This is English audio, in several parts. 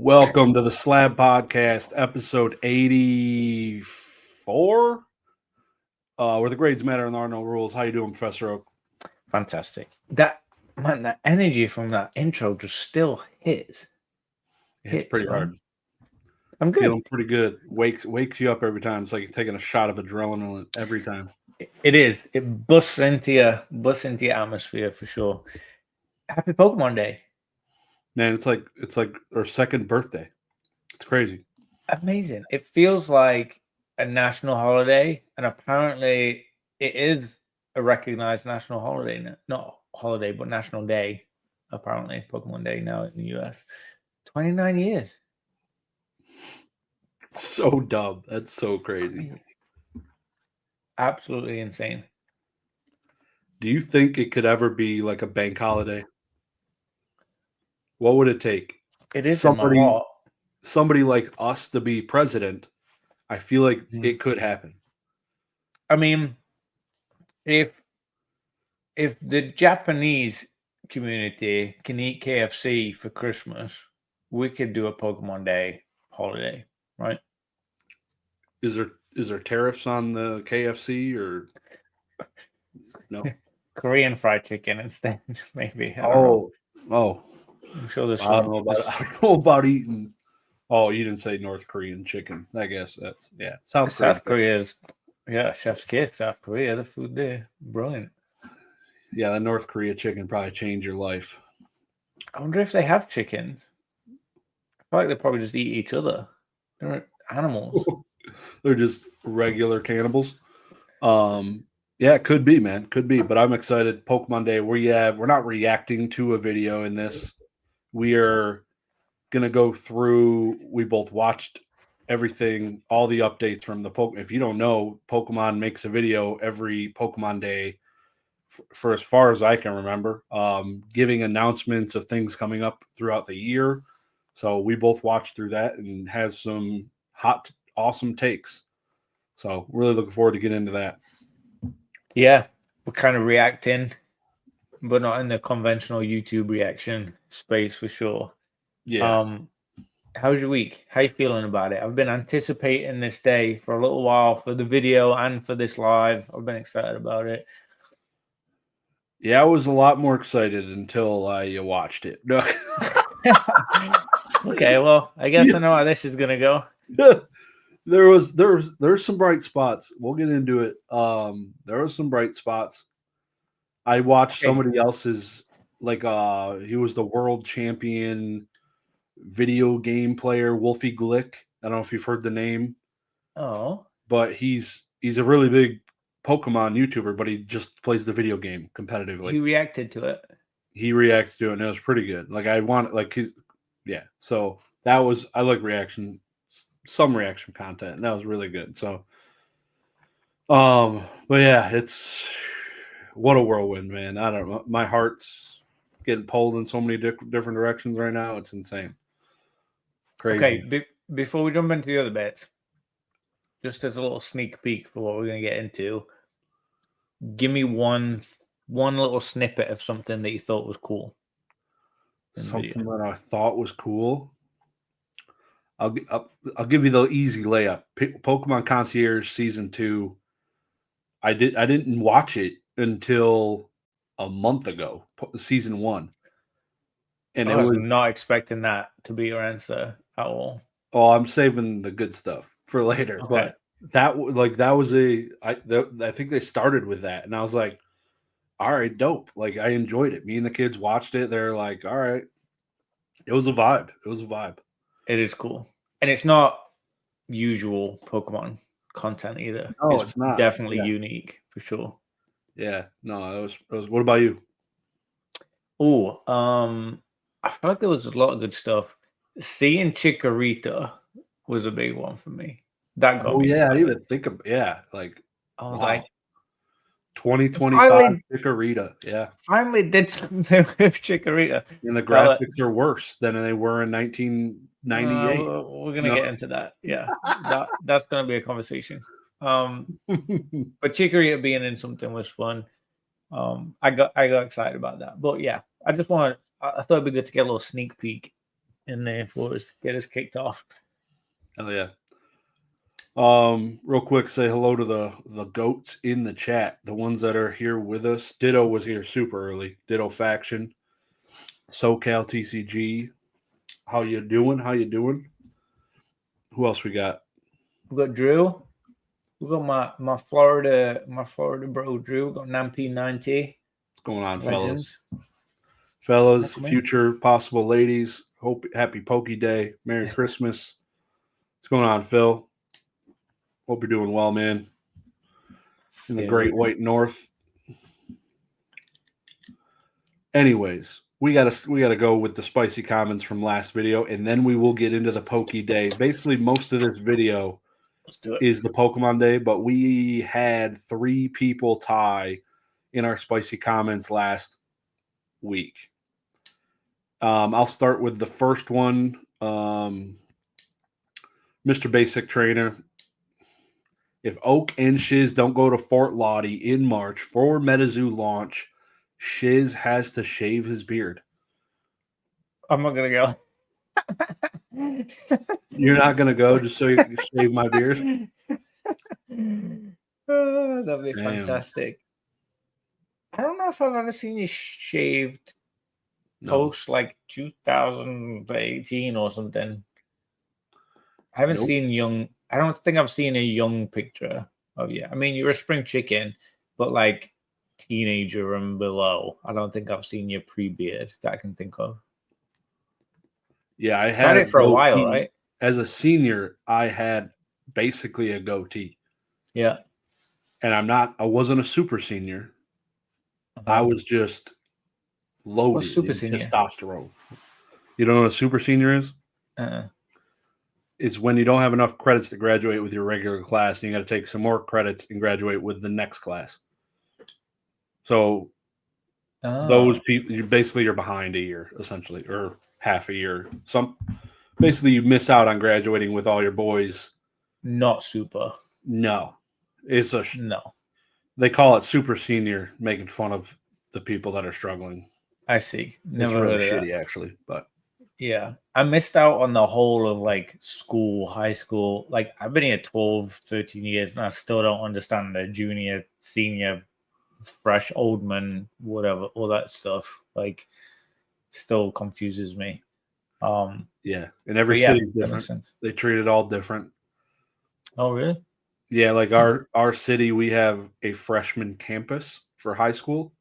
Welcome to the Slabbed Podcast, episode 84. Where the grades matter and there are no rules. How you doing, Professor Oak? Fantastic. That energy from that intro just still hits. It's pretty hard. I'm good. Feeling pretty good. Wakes you up every time. It's like you're taking a shot of adrenaline every time. It is. It busts into your atmosphere for sure. Happy Pokemon Day. Man, it's like our second birthday. It's crazy. Amazing. It feels like a national holiday, and apparently it is a recognized national holiday. Not holiday, but national day. Apparently, Pokemon Day now in the US. 29 years. So dumb. That's so crazy. Absolutely insane. Do you think it could ever be like a bank holiday? What would it take? It is somebody like us to be president. I feel like it could happen. I mean, if the Japanese community can eat KFC for Christmas, we could do a Pokemon Day holiday, right? Is there tariffs on the KFC or no? Korean fried chicken instead, maybe. Oh. I'm sure there's I don't know about eating. Oh, you didn't say North Korean chicken. I guess that's South Korea's chef's kiss. South Korea, the food there, brilliant. Yeah, the North Korea chicken probably changed your life. I wonder if they have chickens. I feel like they probably just eat each other. They're animals. They're just regular cannibals. Yeah, it could be, man. Could be. But I'm excited. Pokemon Day. We're not reacting to a video in this. We are gonna go through. We both watched everything, all the updates from the Pokemon. If you don't know, Pokemon makes a video every Pokemon Day for as far as I can remember, giving announcements of things coming up throughout the year. So we both watched through that and have some hot, awesome takes. So really looking forward to getting into that. Yeah, we're kind of reacting, but not in the conventional YouTube reaction space for sure. Yeah. How's your week? How you feeling about it? I've been anticipating this day for a little while for the video and for this live. I've been excited about it. Yeah, I was a lot more excited until I watched it. No. Okay, well, I guess I know how this is gonna go. There's some bright spots. We'll get into it. There were some bright spots. I watched somebody else's, like he was the world champion video game player, Wolfie Glick. I don't know if you've heard the name. Oh. But he's a really big Pokemon YouTuber, but he just plays the video game competitively. He reacted to it. He reacts to it, and it was pretty good. Like so that was, I like some reaction content, and that was really good. So, but yeah, it's what a whirlwind, man. I don't know. My heart's getting pulled in so many different directions right now. It's insane. Crazy. Okay, before we jump into the other bits, just as a little sneak peek for what we're going to get into, give me one little snippet of something that you thought was cool. Something that I thought was cool. I'll give you the easy layup. Pokemon Concierge Season 2. I didn't watch it until a month ago, Season 1. And I was not expecting that to be your answer at all. Oh, I'm saving the good stuff for later. Okay. But that was I think they started with that, and I was like, all right, dope. Like, I enjoyed it. Me and the kids watched it. They're like, all right. It was a vibe. It is cool. And it's not usual Pokemon content either. No, it's not. Definitely unique for sure. Yeah. No, it was what about you? Oh, I feel like there was a lot of good stuff. Seeing Chikorita was a big one for me. That got me. Yeah, I didn't even think of like I was like 2025 Chikorita. Yeah. Finally did something with Chikorita. And the graphics are worse than they were in 1998. We're gonna get into that. Yeah. that's gonna be a conversation. But Chikorita being in something was fun. I got excited about that. But yeah, I thought it'd be good to get a little sneak peek in there for us, get us kicked off. Oh yeah. Real quick, say hello to the goats in the chat. The ones that are here with us. Ditto was here super early. Ditto Faction, SoCal TCG. How you doing? How you doing? Who else we got? We got Drew. We got my Florida bro Drew. Got Namp90. What's going on, Legends. fellas? Future possible ladies. Happy Pokey Day. Merry Christmas. What's going on, Phil? Hope you're doing well, man. In the Great White North. Anyways, we gotta go with the spicy comments from last video, and then we will get into the Pokey Day. Basically, most of this video is the Pokemon Day, but we had 3 people tie in our spicy comments last week. I'll start with the first one. Mr. Basic Trainer. If Oak and Shiz don't go to Fort Lottie in March for MetaZoo launch, Shiz has to shave his beard. I'm not gonna go. You're not gonna go just so you can shave my beard? Oh, that'd be fantastic. I don't know if I've ever seen you shaved post like 2018 or something. I haven't seen young. I don't think I've seen a young picture of you. I mean, you're a spring chicken, but like teenager and below. I don't think I've seen your pre-beard that I can think of. Yeah, I had it for a while, right? As a senior, I had basically a goatee. Yeah. And I wasn't a super senior. I was just loaded in testosterone. You don't know what a super senior is? It's when you don't have enough credits to graduate with your regular class, and you got to take some more credits and graduate with the next class. So those people, you're behind a year, essentially, or half a year. Basically, you miss out on graduating with all your boys. Not super. No. No. They call it super senior, making fun of the people that are struggling. I see. Never heard of shitty, actually, but yeah, I missed out on the whole of like school, high school. Like I've been here 12, 13 years, and I still don't understand the junior, senior, fresh, old man, whatever, all that stuff. Like, still confuses me. Yeah, and every city's different. They treat it all different. Oh, really? Yeah, like our city, we have a freshman campus for high school.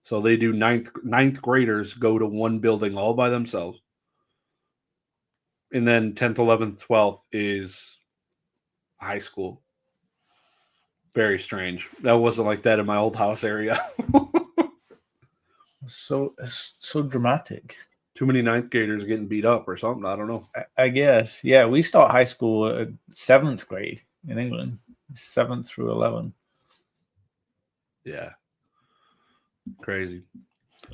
So they do ninth graders go to one building all by themselves. And then 10th, 11th, 12th is high school. Very strange. That wasn't like that in my old house area. So dramatic. Too many ninth graders getting beat up or something. I don't know. I guess. Yeah, we start high school at 7th grade in England. 7th through 11. Yeah. Crazy.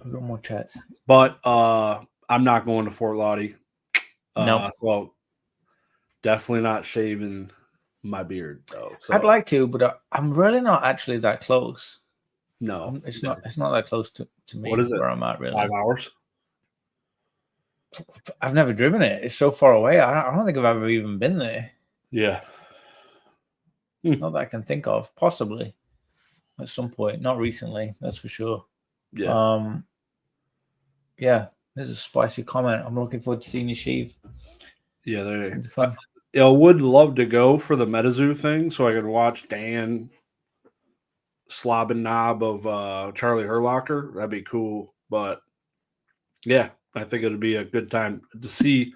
I've got more chats. But I'm not going to Fort Lottie. No. So definitely not shaving my beard though. So. I'd like to, but I'm really not actually that close. No. It's not that close to me. What is it? Where I'm at, really. 5 hours? I've never driven it. It's so far away. I don't think I've ever even been there. Yeah. Not that I can think of. Possibly at some point. Not recently. That's for sure. Yeah. Yeah. There's a spicy comment. I'm looking forward to seeing you shave. Yeah, it's fun. I would love to go for the MetaZoo thing so I could watch Dan slob and knob of Charlie Herlocker. That'd be cool. But yeah, I think it'd be a good time to see.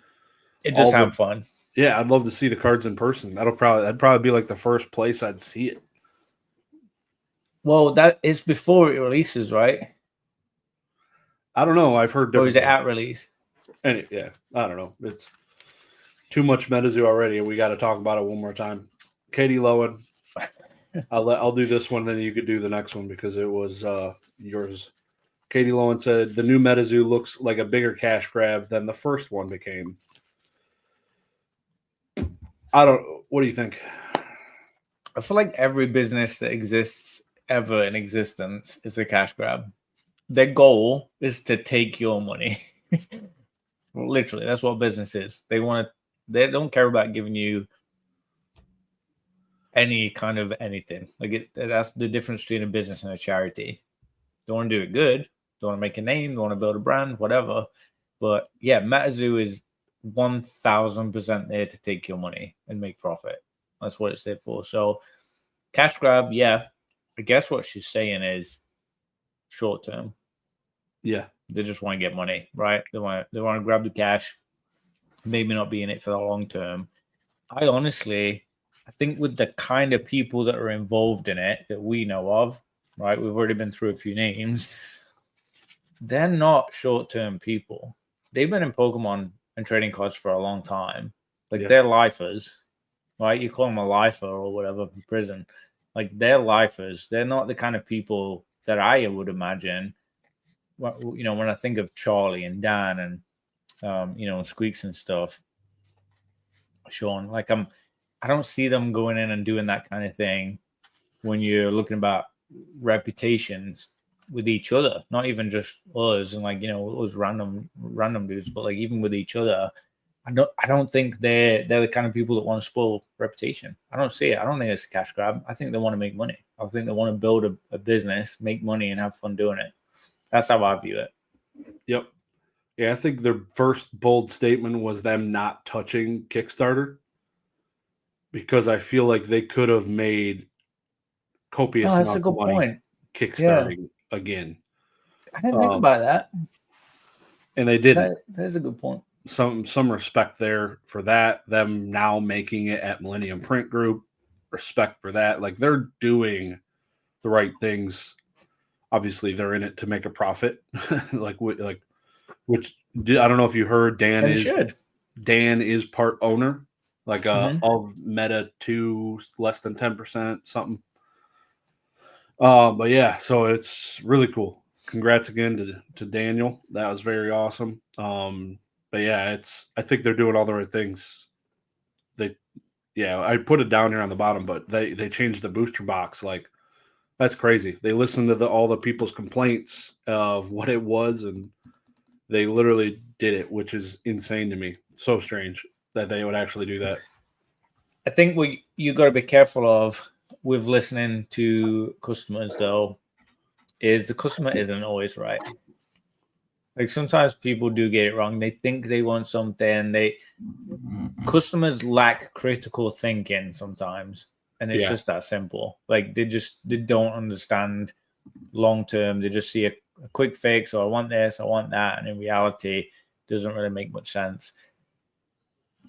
It just sounds fun. Yeah, I'd love to see the cards in person. That'd probably be like the first place I'd see it. Well, that is before it releases, right? I don't know. I've heard different. Or is it at release? Yeah, I don't know. It's too much MetaZoo already, and we got to talk about it one more time. Katie Lowen, I'll do this one, then you could do the next one because it was yours. Katie Lowen said the new MetaZoo looks like a bigger cash grab than the first one became. What do you think? I feel like every business that exists ever in existence is a cash grab. Their goal is to take your money, Literally, that's what business is. They don't care about giving you any kind of anything. Like that's the difference between a business and a charity. They want to do it good. They want to make a name. They want to build a brand, whatever. But yeah, MetaZoo is 1000% there to take your money and make profit. That's what it's there for. So cash grab, yeah. I guess what she's saying is short term. Yeah. They just want to get money, right? They want to grab the cash, maybe not be in it for the long term. I think with the kind of people that are involved in it that we know of, right? We've already been through a few names. They're not short-term people. They've been in Pokemon and trading cards for a long time. Like they're lifers, right? You call them a lifer or whatever from prison. Like they're lifers. They're not the kind of people that I would imagine. You know, when I think of Charlie and Dan and you know, Squeaks and stuff, Sean, like I don't see them going in and doing that kind of thing when you're looking about reputations with each other, not even just us and like, you know, us random dudes, but like even with each other. I don't think they're the kind of people that want to spoil reputation. I don't see it. I don't think it's a cash grab. I think they want to make money. I think they want to build a business, make money, and have fun doing it. That's how I view it. Yep. Yeah, I think their first bold statement was them not touching Kickstarter because I feel like they could have made copious that's amounts a good of money point. kickstarting again. I didn't think about that. And they didn't. That's a good point. Some respect there for that. Them now making it at Millennium Print Group, respect for that. Like they're doing the right things. Obviously, they're in it to make a profit. Which I don't know if you heard. Dan is part owner, like of Meta 2, less than 10%, something. But yeah, so it's really cool. Congrats again to Daniel. That was very awesome. But yeah, I think they're doing all the right things. I put it down here on the bottom, but they changed the booster box. Like that's crazy. They listened to all the people's complaints of what it was, and they literally did it, which is insane to me. So strange that they would actually do that. I think what you got to be careful of with listening to customers, though, is the customer isn't always right. Like sometimes people do get it wrong. They think they want something. Customers lack critical thinking sometimes, and it's just that simple. Like they don't understand long term. They just see a quick fix, or I want this, I want that, and in reality, it doesn't really make much sense.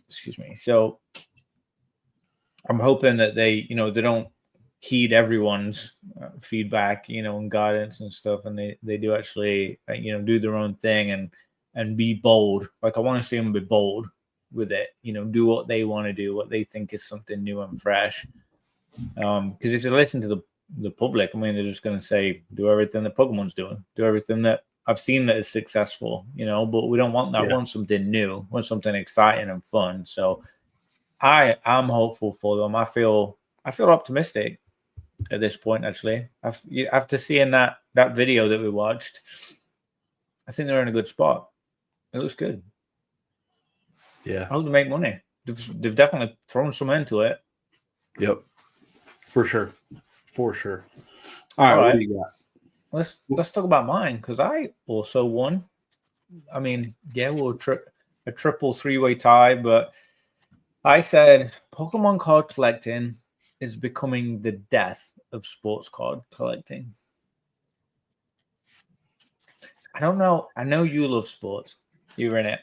Excuse me. So I'm hoping that they don't heed everyone's feedback, and guidance and stuff, and they do actually, do their own thing and be bold. Like I want to see them be bold with it, do what they want to do, what they think is something new and fresh. Because if you listen to the public, I mean, they're just going to say, do everything that Pokemon's doing, do everything that I've seen that is successful, but we don't want that. We want something new, we want something exciting and fun. So I'm hopeful for them. I feel optimistic at this point, actually. After seeing that video that we watched, I think they're in a good spot. It looks good. Yeah. I hope they make money. They've definitely thrown some into it. Yep. For sure. All right. What do you got? Let's talk about mine, because I also won. I mean, yeah, we're a triple three-way tie, but I said Pokemon card collecting is becoming the death of sports card collecting. I don't know. I know you love sports. You're in it.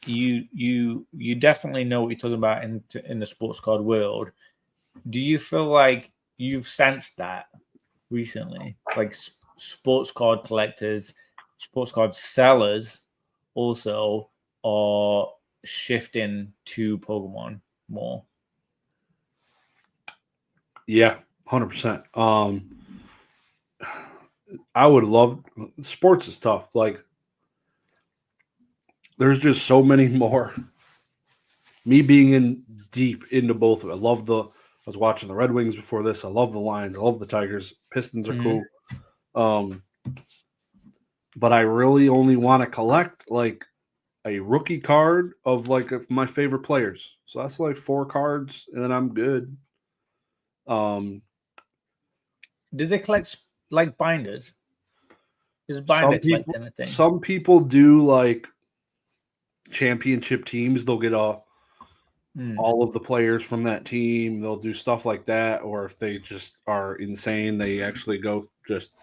You definitely know what you're talking about in the sports card world. Do you feel like you've sensed that recently? Like sports card collectors, sports card sellers also are shifting to Pokemon more? Yeah, 100%. I would love sports is tough. Like there's just so many more. Me being deep into both of it. I was watching the Red Wings before this. I love the Lions. I love the Tigers. Pistons are cool. But I really only want to collect like a rookie card of like of my favorite players. So that's like 4 cards, and then I'm good. Do they collect like binders? Is binder Some people collecting a thing? some people do like championship teams. They'll get all of the players from that team. They'll do stuff like that, or if they just are insane, they actually go just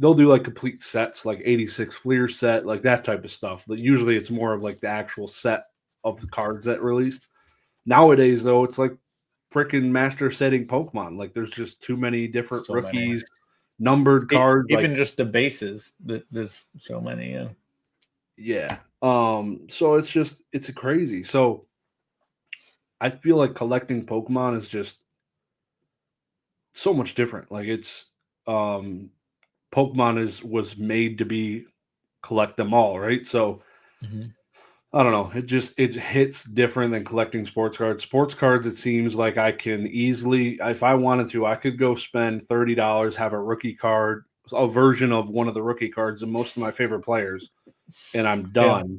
they'll do like complete sets, like 86 Fleer set, like that type of stuff. But usually it's more of like the actual set of the cards that released. Nowadays, though, it's like freaking master setting Pokemon. Like there's just too many different So rookies, many. numbered cards. Even like, just the bases, there's so many. Yeah. yeah. So it's a crazy. So I feel like collecting Pokemon is just so much different. Like it's Pokemon was made to be collect them all, right? So I don't know. It hits different than collecting sports cards. Sports cards, it seems like I can easily, if I wanted to, I could go spend $30, have a rookie card, a version of one of the rookie cards of most of my favorite players, and I'm done. Yeah.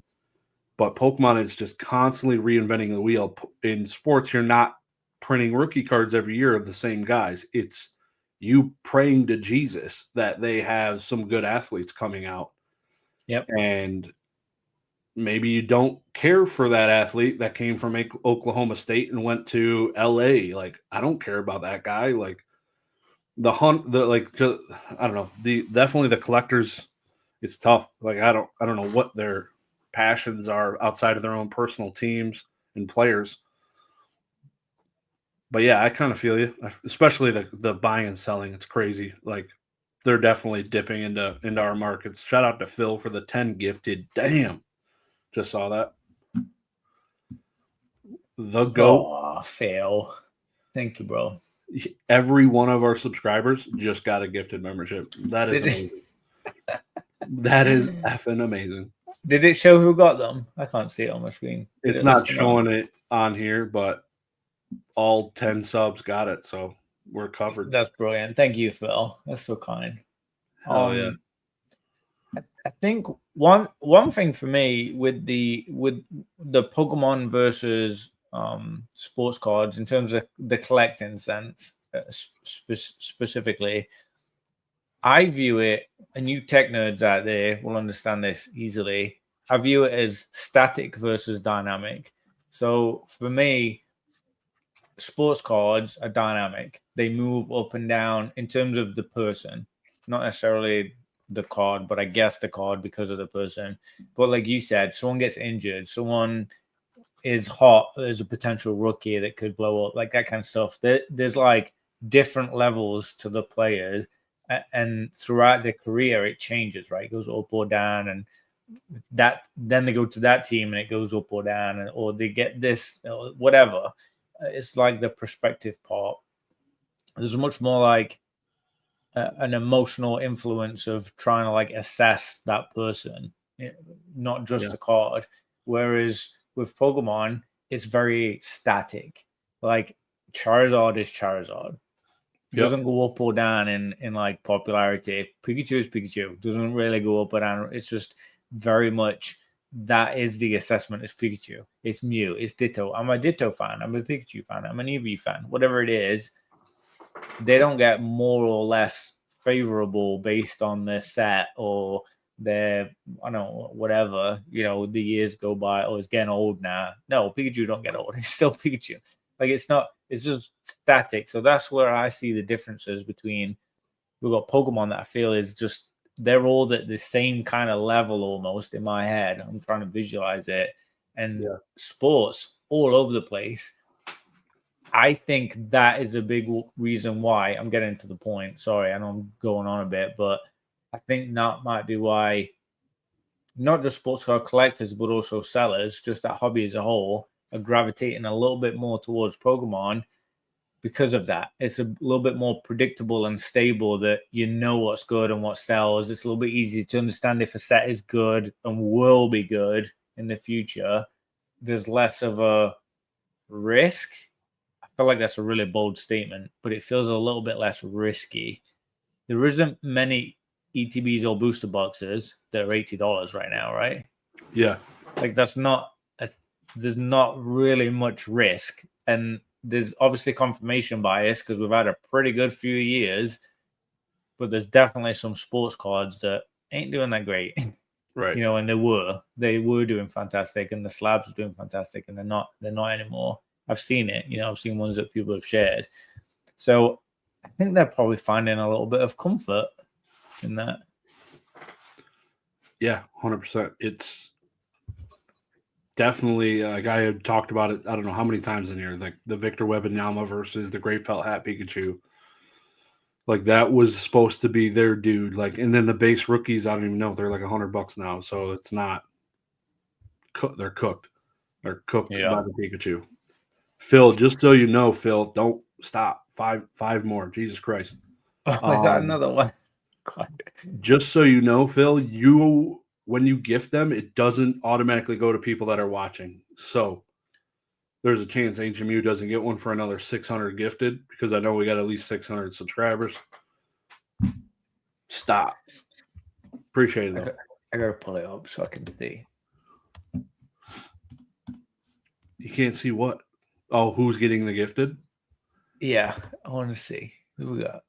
But Pokemon is just constantly reinventing the wheel. In sports, you're not printing rookie cards every year of the same guys. It's you praying to Jesus that they have some good athletes coming out. Yep. And maybe you don't care for that athlete that came from Oklahoma State and went to LA. Like, I don't care about that guy. Like I don't know. Definitely the collectors, it's tough. Like, I don't know what their passions are outside of their own personal teams and players. But yeah, I kind of feel you, especially the buying and selling. It's crazy. Like, they're definitely dipping into our markets. Shout out to Phil for the 10 gifted. Damn. Just saw that. The GOAT. Oh, Phil. Thank you, bro. Every one of our subscribers just got a gifted membership. That is amazing. That is effing amazing. Did it show who got them? I can't see it on my screen. It's not showing it on here, but all 10 subs got it, so we're covered. That's brilliant. Thank you, Phil. That's so kind. Yeah. I think one thing for me with the Pokemon versus sports cards in terms of the collecting sense specifically, I view it, and you tech nerds out there will understand this easily. I view it as static versus dynamic. So for me, sports cards are dynamic. They move up and down in terms of the person, not necessarily the card, but I guess the card because of the person. But like you said, someone gets injured, someone is hot, there's a potential rookie that could blow up, like that kind of stuff. There's like different levels to the players, and throughout their career it changes, right? It goes up or down, and that then they go to that team and it goes up or down, or they get this or whatever. It's like the perspective part. There's much more like an emotional influence of trying to like assess that person, not just a card. Whereas with Pokemon, it's very static. Like Charizard is Charizard. Doesn't go up or down in like popularity. Pikachu is Pikachu. Doesn't really go up or down. It's just very much that is the assessment. It's Pikachu. It's Mew. It's Ditto. I'm a Ditto fan. I'm a Pikachu fan. I'm an Eevee fan. Whatever it is, they don't get more or less favorable based on their set or their, I don't know, whatever, the years go by. Oh, it's getting old now. No, Pikachu don't get old. It's still Pikachu. Like, it's just static. So that's where I see the differences between, we've got Pokemon that I feel is just, they're all at the same kind of level almost in my head. I'm trying to visualize it. And sports all over the place. I think that is a big reason why I'm getting to the point. Sorry, I know I'm going on a bit, but I think that might be why not just sports card collectors, but also sellers, just that hobby as a whole, are gravitating a little bit more towards Pokemon because of that. It's a little bit more predictable and stable, that you know what's good and what sells. It's a little bit easier to understand if a set is good and will be good in the future. There's less of a risk. I feel like that's a really bold statement, but it feels a little bit less risky. There isn't many ETBs or booster boxes that are $80 right now, right? Yeah. Like there's not really much risk, and there's obviously confirmation bias because we've had a pretty good few years, but there's definitely some sports cards that ain't doing that great. Right. You know, and they were doing fantastic, and the slabs are doing fantastic, and they're not anymore. I've seen it. You know, I've seen ones that people have shared. So I think they're probably finding a little bit of comfort in that. Yeah, 100%. It's definitely like I had talked about it. I don't know how many times in here. Like the Victor Wembanyama versus the Great Felt Hat Pikachu. Like that was supposed to be their dude. Like, and then the base rookies, I don't even know. They're like $100 now, so it's not. They're cooked. They're cooked by the Pikachu. Phil, just so you know, Phil, don't stop. Five more. Jesus Christ. Oh, is that another one? God. Just so you know, Phil, when you gift them, it doesn't automatically go to people that are watching. So there's a chance Ancient Mew doesn't get one for another 600 gifted because I know we got at least 600 subscribers. Stop. Appreciate it. I gotta pull it up so I can see. You can't see what? Oh, who's getting the gifted? Yeah, I want to see. Who we got?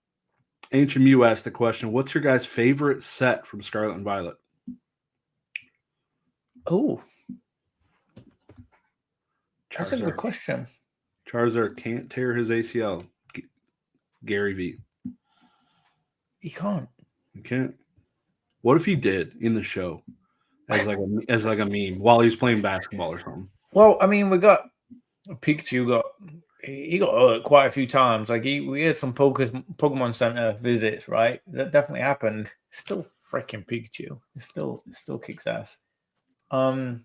Ancient Mew asked the question, what's your guys' favorite set from Scarlet and Violet? Oh. Charizard. That's a good question. Charizard can't tear his ACL. Gary V. He can't. He can't. What if he did in the show as like a meme while he's playing basketball or something? Well, I mean, we got Pikachu. He got hurt quite a few times. Like we had some Pokemon Center visits, right? That definitely happened. Still freaking Pikachu. It still kicks ass. I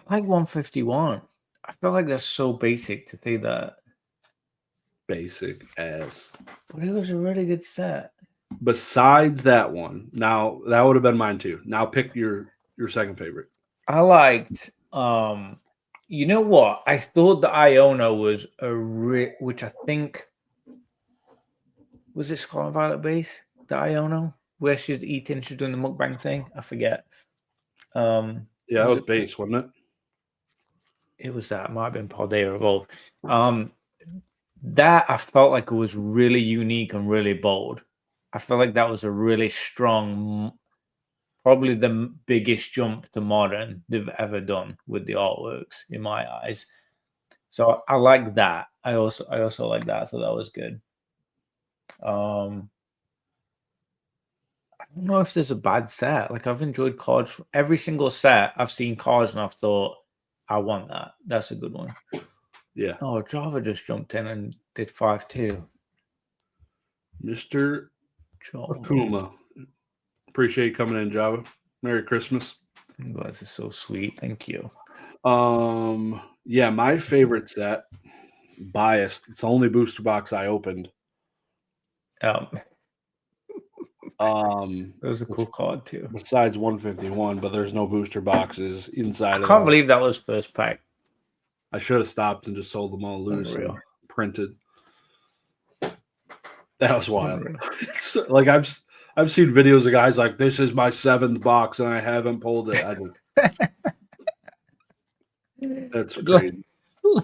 like 151. I feel like that's so basic to say that. Basic as. But it was a really good set. Besides that one, now that would have been mine too. Now pick your second favorite. I liked. You know what? I thought the Iona was which I think was it Scarlet Violet base. The Iona where she's doing the mukbang thing. I forget. Yeah, that was base, wasn't it? It was that. It might have been Paldea Evolved. That I felt like it was really unique and really bold. I feel like that was a really strong, probably the biggest jump to modern they've ever done with the artworks in my eyes. So I like that. I also like that. So that was good. I don't know if there's a bad set. Like I've enjoyed cards from every single set. I've seen cards and I've thought, I want that. That's a good one. Yeah. Oh, Java just jumped in and did 5-2. Mr. Akuma. Appreciate you coming in, Java. Merry Christmas. You guys are so sweet. Thank you. Yeah, my favorite set, biased. It's the only booster box I opened. It was a cool card too. Besides 151, but there's no booster boxes inside. I can't believe that was first pack. I should have stopped and just sold them all loose and printed. That was wild. It's like I've seen videos of guys like, this is my 7th box and I haven't pulled it. That's crazy.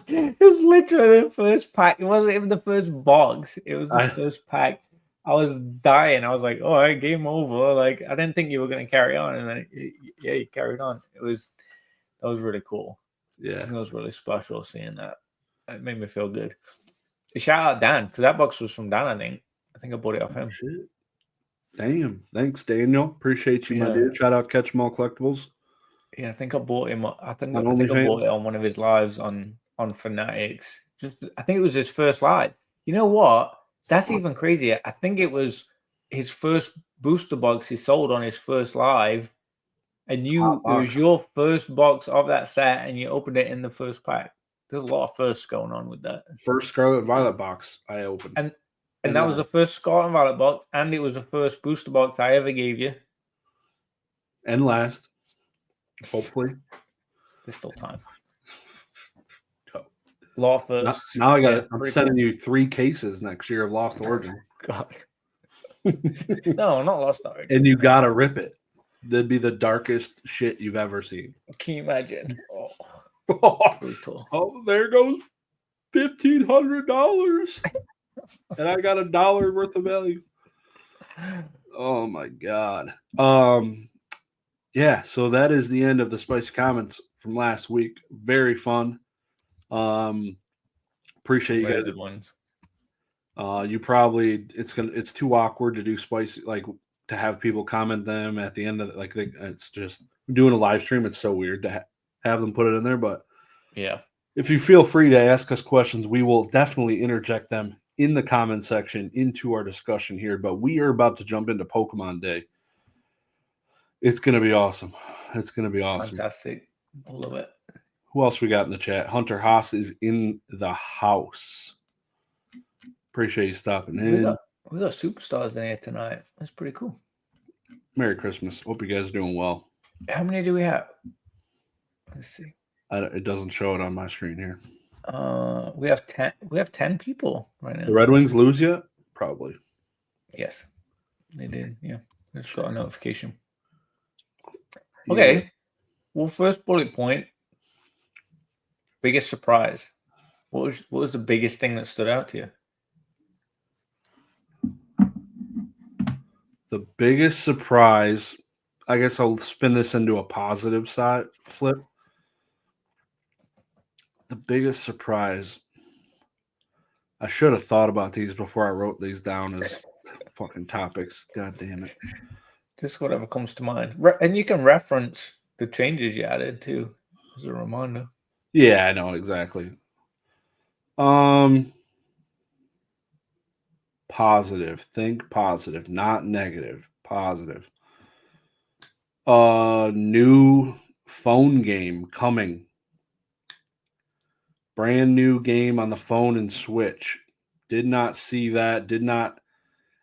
It was literally the first pack. It wasn't even the first box. It was the first pack. I was dying. I was like, "Oh, right, game over!" Like I didn't think you were going to carry on, and then you carried on. That was really cool. Yeah, it was really special seeing that. It made me feel good. Shout out Dan because that box was from Dan. I think I bought it off him. Shit. Damn, thanks Daniel. Appreciate you, my dude. Shout out Catch 'em All Collectibles. Yeah, I think I bought him. I think I bought it on one of his lives on Fanatics. I think it was his first live. You know what? That's even crazier. I think it was his first booster box he sold on his first live, and it was your first box of that set, and you opened it in the first pack. There's a lot of firsts going on with that. First Scarlet Violet box I opened, and that was the first Scarlet Violet box, and it was the first booster box I ever gave you, and last, hopefully. There's still time. Law first. Now I'm sending you 3 cases next year of Lost Origin. God. No, not Lost Origin. And you gotta rip it. That'd be the darkest shit you've ever seen. Can you imagine? Oh, brutal. Oh, there goes $1,500, and I got $1 worth of value. Oh my god. Yeah. So that is the end of the spicy comments from last week. Very fun. Appreciate you guys. Good ones. You probably it's too awkward to do spicy, like to have people comment them at the end of it's just doing a live stream. It's so weird to have them put it in there, but yeah, if you feel free to ask us questions, we will definitely interject them in the comment section into our discussion here. But we are about to jump into Pokemon Day. It's gonna be awesome. It's gonna be awesome. Fantastic. I love it. Who else we got in the chat? Hunter Haas is in the house. Appreciate you stopping in. We got superstars in here tonight. That's pretty cool. Merry Christmas. Hope you guys are doing well. How many do we have? Let's see. It doesn't show it on my screen here. We have 10. We have 10 people right now. The Red Wings lose yet? Probably. Yes, they did. Yeah, I just got a notification. Okay. Well, first bullet point. Biggest surprise. What was the biggest thing that stood out to you? The biggest surprise, I guess I'll spin this into a positive side flip. The biggest surprise, I should have thought about these before I wrote these down as fucking topics. God damn it. Just whatever comes to mind. And you can reference the changes you added too as a reminder. Yeah, I know exactly. Positive. Think positive, not negative. Positive. New phone game coming. Brand new game on the phone and Switch. Did not see that.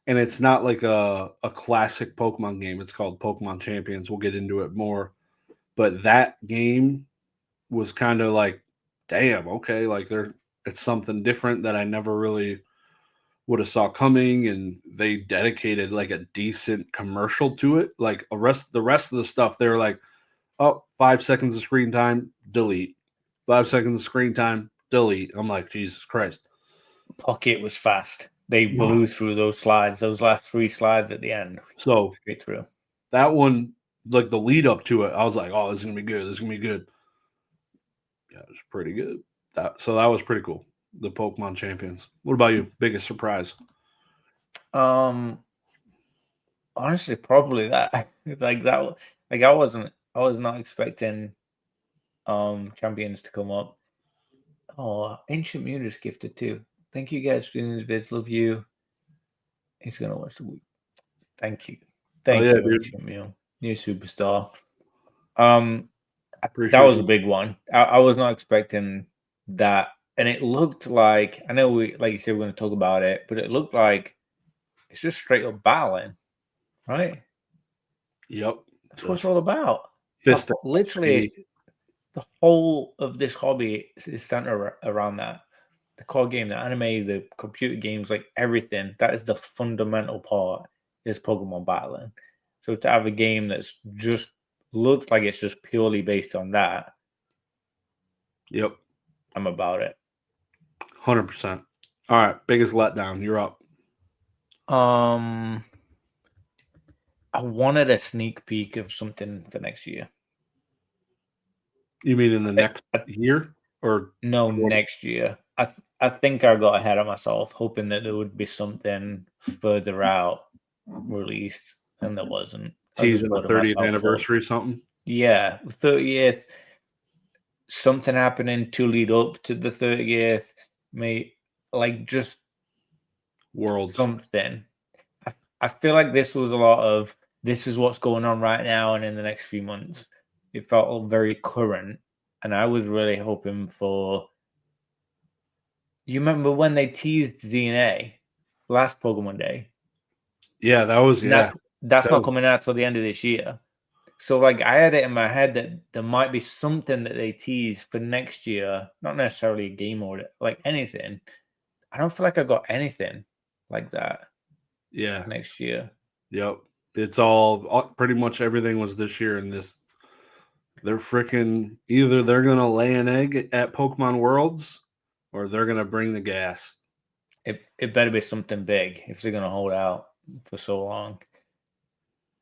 And it's not like a classic Pokemon game. It's called Pokemon Champions. We'll get into it more. But that game was kind of like, damn, okay, like it's something different that I never really would have saw coming, and they dedicated like a decent commercial to it. Like the rest of the stuff, they're like, oh, 5 seconds of screen time, delete. 5 seconds of screen time, delete. I'm like, Jesus Christ. Pocket was fast. They blew through those slides, those last 3 slides at the end. So straight through. That one, like the lead up to it, I was like, oh, this is gonna be good. This is gonna be good. Yeah, it was pretty good. That was pretty cool. The Pokemon Champions. What about you? Biggest surprise? Honestly, probably that. Like that. Like I was not expecting Champions to come up. Oh, Ancient Mew just gifted too. Thank you guys for doing these vids. Love you. He's gonna watch the week. Thank you. Thank you, dude. Ancient Mew. New superstar. Appreciate that was a big one. I was not expecting that. And it looked like, I know like you said, we're going to talk about it, but it looked like it's just straight up battling, right? Yep. That's what it's all about. Fist literally, the whole of this hobby is centered around that. The card game, the anime, the computer games, like everything. That is the fundamental part, is Pokemon battling. So to have a game that's just looks like it's just purely based on that. Yep. I'm about it. 100%. All right. Biggest letdown. You're up. I wanted a sneak peek of something for next year. You mean in the next year or no next year? I think I got ahead of myself, hoping that there would be something further out released, and there wasn't. Teasing the 30th anniversary, something. Yeah, 30th. Something happening to lead up to the 30th. Like just worlds. Something. I feel like this was a lot of this is what's going on right now and in the next few months. It felt very current, and I was really hoping for. You remember when they teased DNA last Pokemon Day? Yeah, that was That's not coming out till the end of this year. So like I had it in my head that there might be something that they tease for next year, not necessarily a game or like anything. I don't feel like I got anything like that. Yeah. Next year. Yep. It's all pretty much everything was this year, and this they're freaking either they're gonna lay an egg at Pokemon Worlds or they're gonna bring the gas. It better be something big if they're gonna hold out for so long.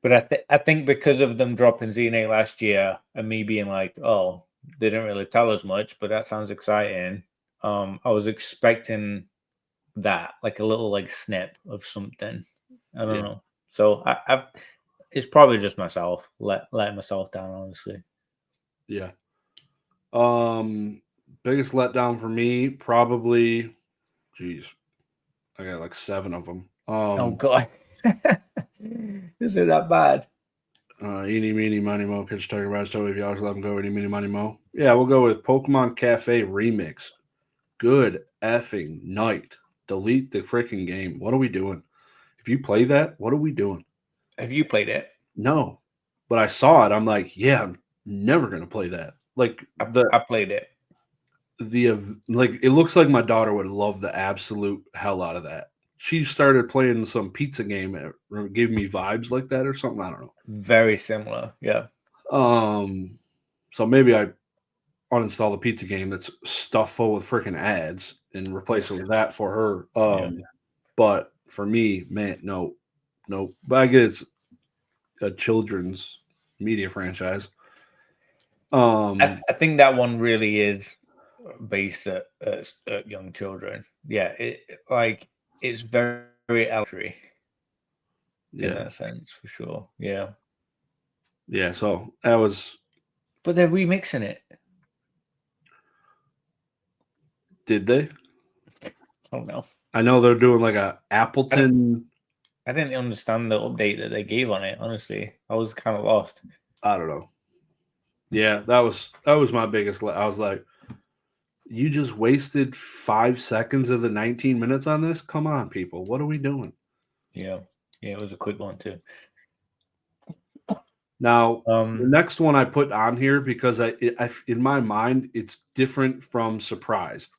But I think because of them dropping ZNA last year and me being like, oh, they didn't really tell us much, but that sounds exciting. I was expecting that, like a little like snip of something. I don't know. So I've it's probably just myself letting myself down, honestly. Yeah. Biggest letdown for me, probably, geez, I got like 7 of them. Oh god. Is it that bad? Eeny, meeny, miny, mo, catch Tiger Rise, tell me if you always let them go, eeny, meeny, miny, mo. Yeah, we'll go with Pokemon Cafe Remix. Good effing night. Delete the freaking game. What are we doing? If you play that, what are we doing? Have you played it? No. But I saw it. I'm like, yeah, I'm never going to play that. Like, I played it. Like, it looks like my daughter would love the absolute hell out of that. She started playing some pizza game. It gave me vibes like that or something. I don't know. Very similar. Yeah. So maybe I uninstall the pizza game that's stuffed full with freaking ads and replace it with that for her. But for me, man, no. But I guess it's a children's media franchise. I think that one really is based at young children. Yeah, it's very, very elementary in that sense, for sure. Yeah. Yeah, so that was. But they're remixing it. Did they? I don't know. I know they're doing like a Appleton. I didn't understand the update that they gave on it, honestly. I was kind of lost. I don't know. Yeah, that was my biggest. I was like, you just wasted 5 seconds of the 19 minutes on this? Come on, people. What are we doing? Yeah, it was a quick one too. Now, the next one I put on here because I in my mind it's different from surprised.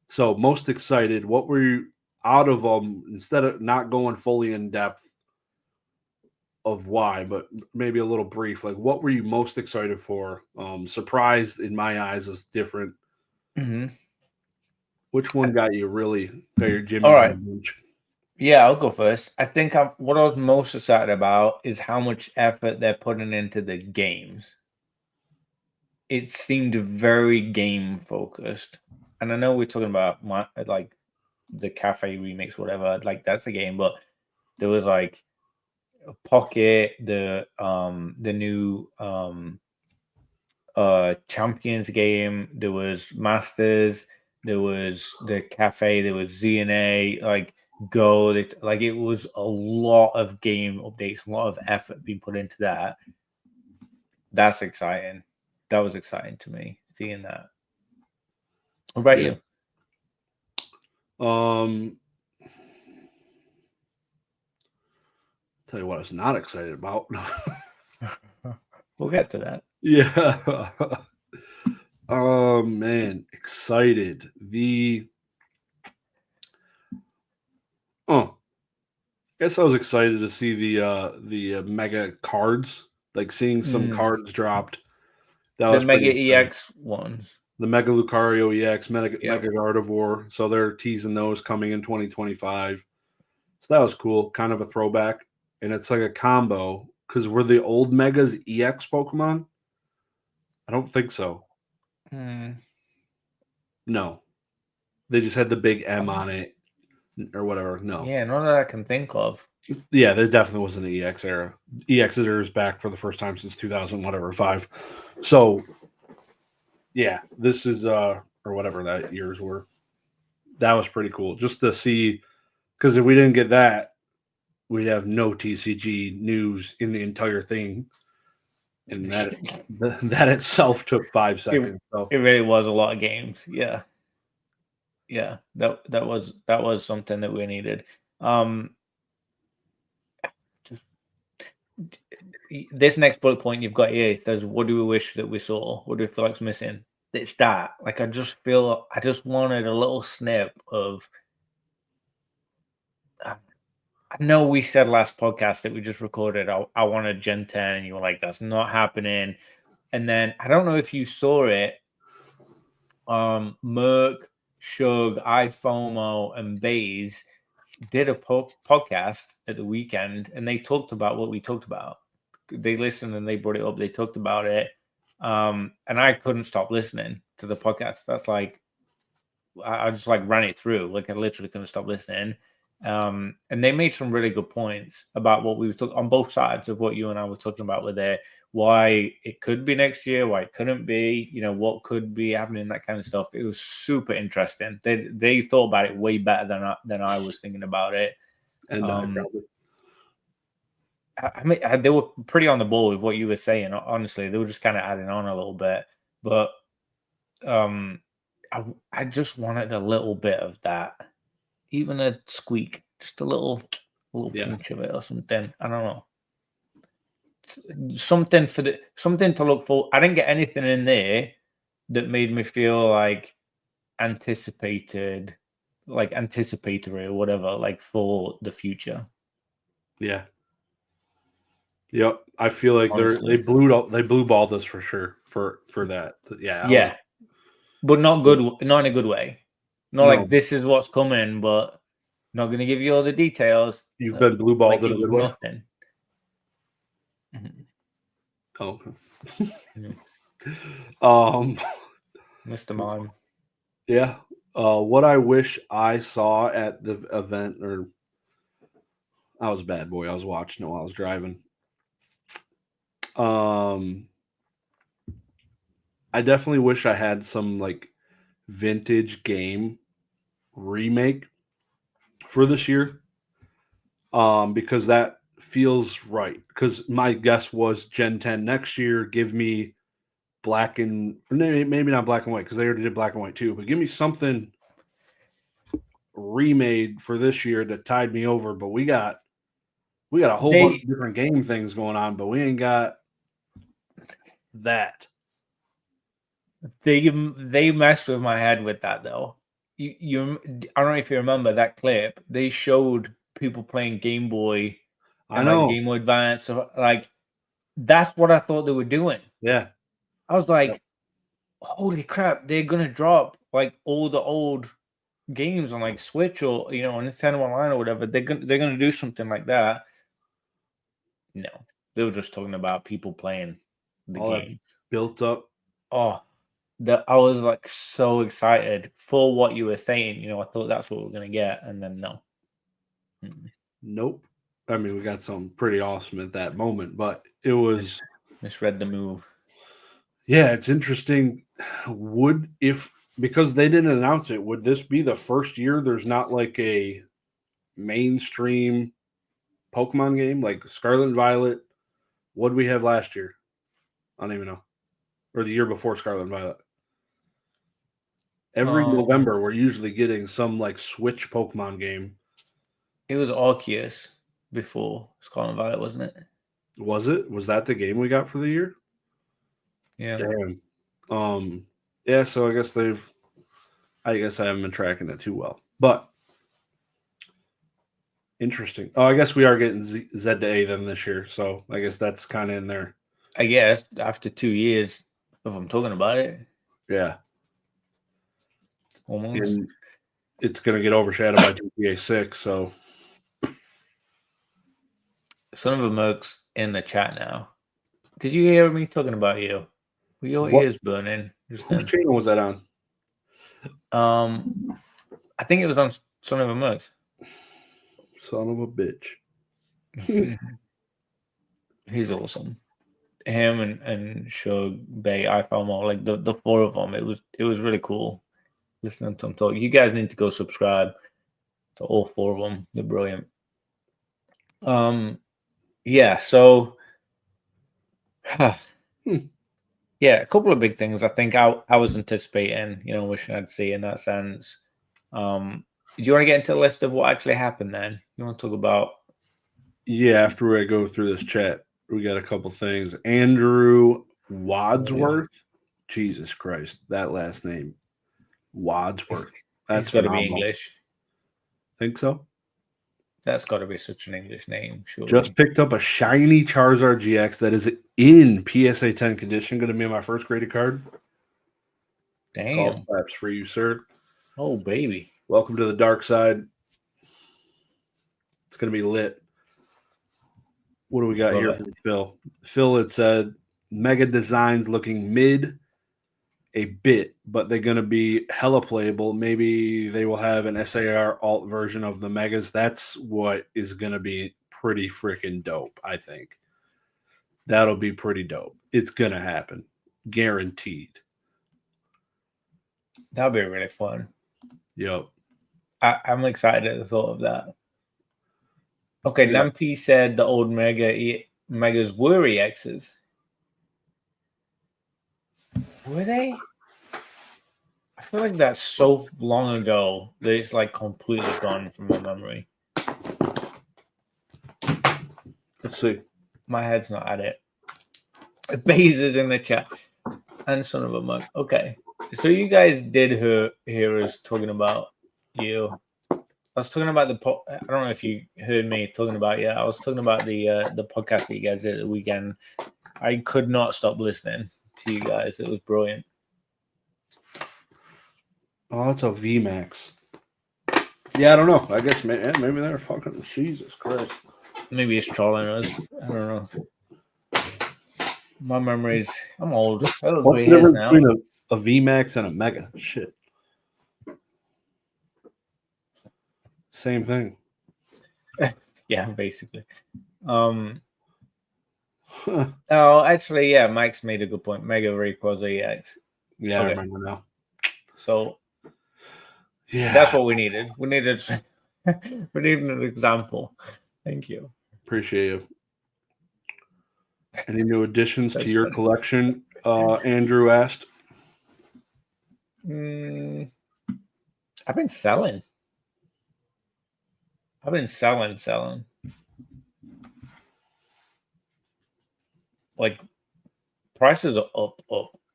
So most excited. What were you out of them instead of not going fully in depth of why, but maybe a little brief? Like, what were you most excited for? Surprised in my eyes is different. Mm-hmm. Which one got you really got your jimmies? All right. In the bench? Yeah, I'll go first. I think what I was most excited about is how much effort they're putting into the games. It seemed very game focused, and I know we're talking about like the cafe remix, whatever. Like that's a game, but there was like Pocket, the new Champions game. There was Masters. There was the cafe. There was ZNA. Like Go. Like it was a lot of game updates, a lot of effort being put into that. That's exciting. That was exciting to me seeing that. What about you? Tell you what I was not excited about. We'll get to that. Yeah. Man, excited. Guess I was excited to see the mega cards, like seeing some cards dropped. That was Mega EX ones. The Mega Lucario EX, Mega Gardevoir. So they're teasing those coming in 2025. So that was cool. Kind of a throwback. And it's like a combo. Because were the old Megas EX Pokemon? I don't think so. No. They just had the big M on it. Or whatever. No. Yeah, none that I can think of. Yeah, there definitely was an EX era. EX is back for the first time since 5. So, yeah, this is or whatever that years were. That was pretty cool just to see, because if we didn't get that, we'd have no TCG news in the entire thing, and that itself took 5 seconds. It really was a lot of games. Yeah. That was something that we needed. Just this next bullet point you've got here says, "What do we wish that we saw? What do we feel like's missing?" It's that. Like I just wanted a little snip of. I know we said last podcast that we just recorded, I wanted Gen 10, and you were like, that's not happening. And then I don't know if you saw it. Merc, Shug, iFOMO, and Baze did a podcast at the weekend, and they talked about what we talked about. They listened and they brought it up. They talked about it. And I couldn't stop listening to the podcast. That's like, I just like ran it through. Like I literally couldn't stop listening. And they made some really good points about what we were talking on both sides of what you and I were talking about with it. Why it could be next year, why it couldn't be, what could be happening, that kind of stuff. It was super interesting. They thought about it way better than I was thinking about it. And I mean, they were pretty on the ball with what you were saying. Honestly, they were just kind of adding on a little bit, but I just wanted a little bit of that, even a squeak, just a little pinch of it or something. I don't know. Something to look for. I didn't get anything in there that made me feel like anticipatory or whatever, like for the future. Yeah. Yep. I feel like Honestly. they blue balled us for sure for that. Yeah. Yeah. But not in a good way. Not like this is what's coming, but not going to give you all the details. You've been blue balled like in a good way. Nothing. Oh, okay. Mr. Mime. Yeah. What I wish I saw at the event, or I was a bad boy. I was watching it while I was driving. I definitely wish I had some like vintage game remake for this year. Because that feels right. Because my guess was Gen 10 next year. Give me maybe not black and white, because they already did black and white too. But give me something remade for this year that tied me over. But we got a whole bunch of different game things going on, but we ain't got that. They messed with my head with that though. I don't know if you remember that clip. They showed people playing Game Boy and like Game Boy Advance. So like that's what I thought they were doing. Yeah. I was like, holy crap, they're gonna drop like all the old games on like Switch or on Nintendo Online or whatever. They're gonna do something like that. No, they were just talking about people playing the game. Built up. Oh, I was like so excited for what you were saying. I thought that's what we're gonna get, and then no. Nope. I mean, we got something pretty awesome at that moment, but it was misread the move. Yeah, it's interesting. Because they didn't announce it, would this be the first year there's not like a mainstream Pokemon game like Scarlet and Violet? What did we have last year? I don't even know. Or the year before Scarlet and Violet. Every November, we're usually getting some like Switch Pokemon game. It was Arceus before Scarlet and Violet, wasn't it? Was it? Was that the game we got for the year? Yeah. Damn. Yeah, so I guess I haven't been tracking it too well. But interesting. Oh, I guess we are getting Z to A then this year. So I guess that's kind of in there. I guess after 2 years of them talking about it. Yeah. Almost. And it's going to get overshadowed by GTA 6. So Son of a Merc's in the chat now. Did you hear me talking about you? Were your ears burning? Whose channel was that on? I think it was on Son of a Merc's. Son of a bitch. He's awesome. Him and Shug, Bay, iFOMO, like the four of them. It was really cool listening to them talk. You guys need to go subscribe to all four of them. They're brilliant. Yeah, so yeah, a couple of big things I think I was anticipating, wishing I'd see in that sense. Do you want to get into the list of what actually happened then? You want to talk about? Yeah, after I go through this chat, we got a couple things. Andrew Wadsworth. Jesus Christ, that last name. Wadsworth. That's got to be English. Think so? That's got to be such an English name, surely. Just picked up a shiny Charizard GX that is in PSA 10 condition. Going to be my first graded card. Damn. Golf claps for you, sir. Oh, baby. Welcome to the dark side. It's going to be lit. What do we got here from Phil? Phil had said Mega Designs looking mid a bit, but they're going to be hella playable. Maybe they will have an SAR alt version of the Megas. That's what is going to be pretty freaking dope, I think. That'll be pretty dope. It's going to happen. Guaranteed. That'll be really fun. Yep. I'm excited at the thought of that. Okay, yeah. Nampi said the old Megas were EXs. Were they? I feel like that's so long ago that it's like completely gone from my memory. Let's see. My head's not at it. Baze is in the chat. And son of a mug. Okay. So you guys did hear us talking about you. I was talking about I don't know if you heard me talking about it. I was talking about the podcast that you guys did at the weekend. I could not stop listening to you guys. It was brilliant. Oh, that's a VMAX. Yeah, I don't know. I guess maybe they're fucking Jesus Christ. Maybe it's trolling us. I don't know. My memories. I'm old. What's the difference between a VMAX and a Mega? Shit. Same thing. Yeah, basically. Oh, actually, yeah, Mike's made a good point. Mega Rayquaza EX. Yeah, okay. I remember now. So, yeah, that's what we needed. We needed an example. Thank you. Appreciate you. Any new additions to your collection? Andrew asked. I've been selling. Like, prices are up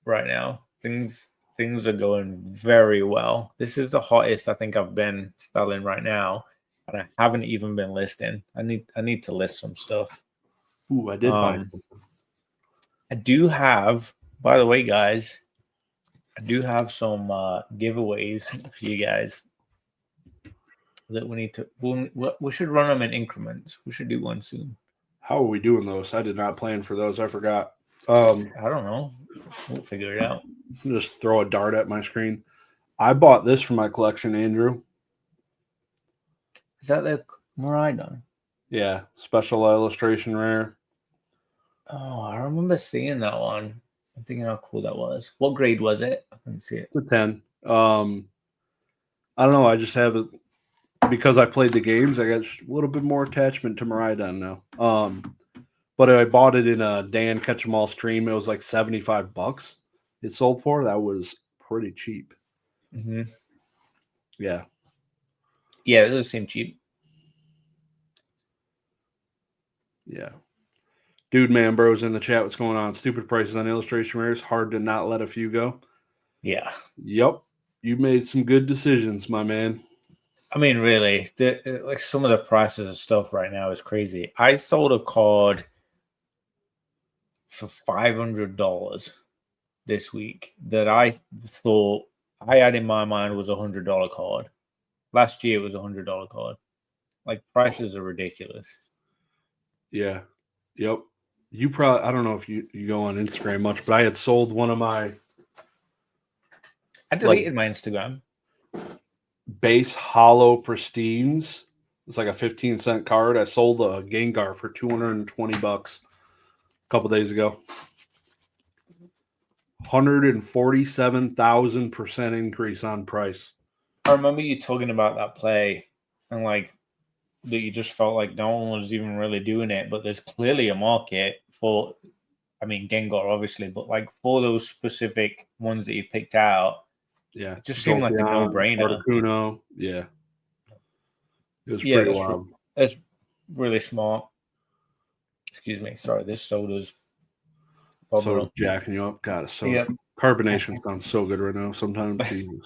right now. Things are going very well. This is the hottest I think I've been selling right now, and I haven't even been listing. I need to list some stuff. Ooh, I did buy something. I do have, by the way, guys, I do have some giveaways for you guys that we need to. We should run them in increments. We should do one soon. How are we doing those? I did not plan for those. I forgot. I don't know. We'll figure it out. Just throw a dart at my screen. I bought this for my collection, Andrew. Is that the Miraidon? Yeah, special illustration rare. Oh, I remember seeing that one. I'm thinking how cool that was. What grade was it? I couldn't see it. It's a 10. I don't know. I just have it because I played the games. I got a little bit more attachment to Miraidon now. But I bought it in a Dan Catch 'em All stream. It was like $75. It sold for. That was pretty cheap. Mm-hmm. Yeah. Yeah, it does seem cheap. Yeah. Dude, man, bros in the chat. What's going on? Stupid prices on illustration rares. Hard to not let a few go. Yeah. Yep. You made some good decisions, my man. I mean, really, like some of the prices of stuff right now is crazy. I sold a card for $500 this week that I thought I had in my mind was $100 card. Last year it was $100 card. Like, prices are ridiculous. Yeah. Yep. You probably, I don't know if you go on Instagram much, but I had sold one of my. I deleted my Instagram. Base hollow pristines. It's like a 15-cent card. I sold a Gengar for $220 a couple days ago. 147,000% increase on price. I remember you talking about that play and like that you just felt like no one was even really doing it, but there's clearly a market for, I mean, Gengar obviously, but like for those specific ones that you picked out. Yeah, it just seemed like a no-brainer. Articuno. Yeah. It was pretty wild. It's really smart. Excuse me. Sorry, this soda's so jacking you up. God, it's so carbonation's gone so good right now. Sometimes Jesus.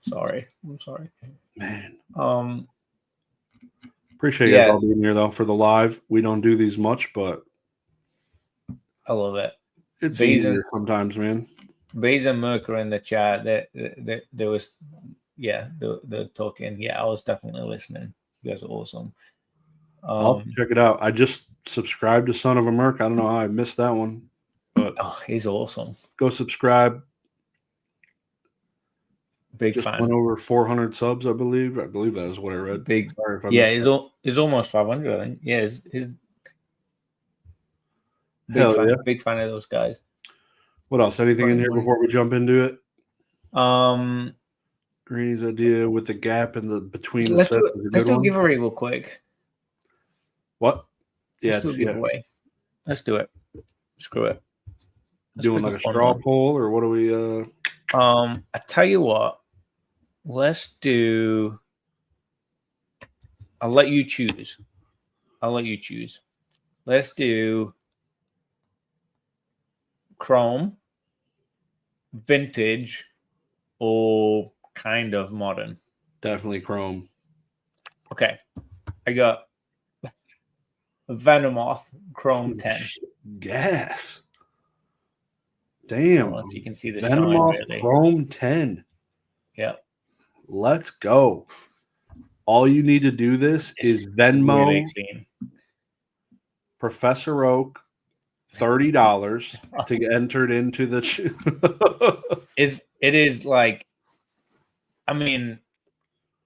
Sorry. I'm sorry. Man. Appreciate you guys all being here though for the live. We don't do these much, but I love it. It's easier sometimes, man. Baze and Merc are in the chat. There was, they're talking. Yeah, I was definitely listening. You guys are awesome. I'll check it out. I just subscribed to Son of a Merc. I don't know how I missed that one, but he's awesome. Go subscribe. Big just fan. Went over 400 subs, I believe. I believe that is what I read. Sorry if I missed he's almost 500. I think. Yeah, his big fan of those guys. What else? Anything in here before we jump into it? Greeny's idea with the gap in the between the sets is a good one. Let's do a giveaway real quick. What? Yeah, let's do a giveaway. Let's do it. Screw it. Doing like a straw poll, or what are we? I tell you what. Let's do. I'll let you choose. Let's do Chrome, vintage, or kind of modern. Definitely Chrome. Okay, I got Venomoth Chrome 10. Gas. Damn. I don't know if you can see the Venomoth shine, really. Chrome 10. Yeah. Let's go. All you need to do this is Venmo really Professor Oak $30 to get entered into the. It is like, I mean,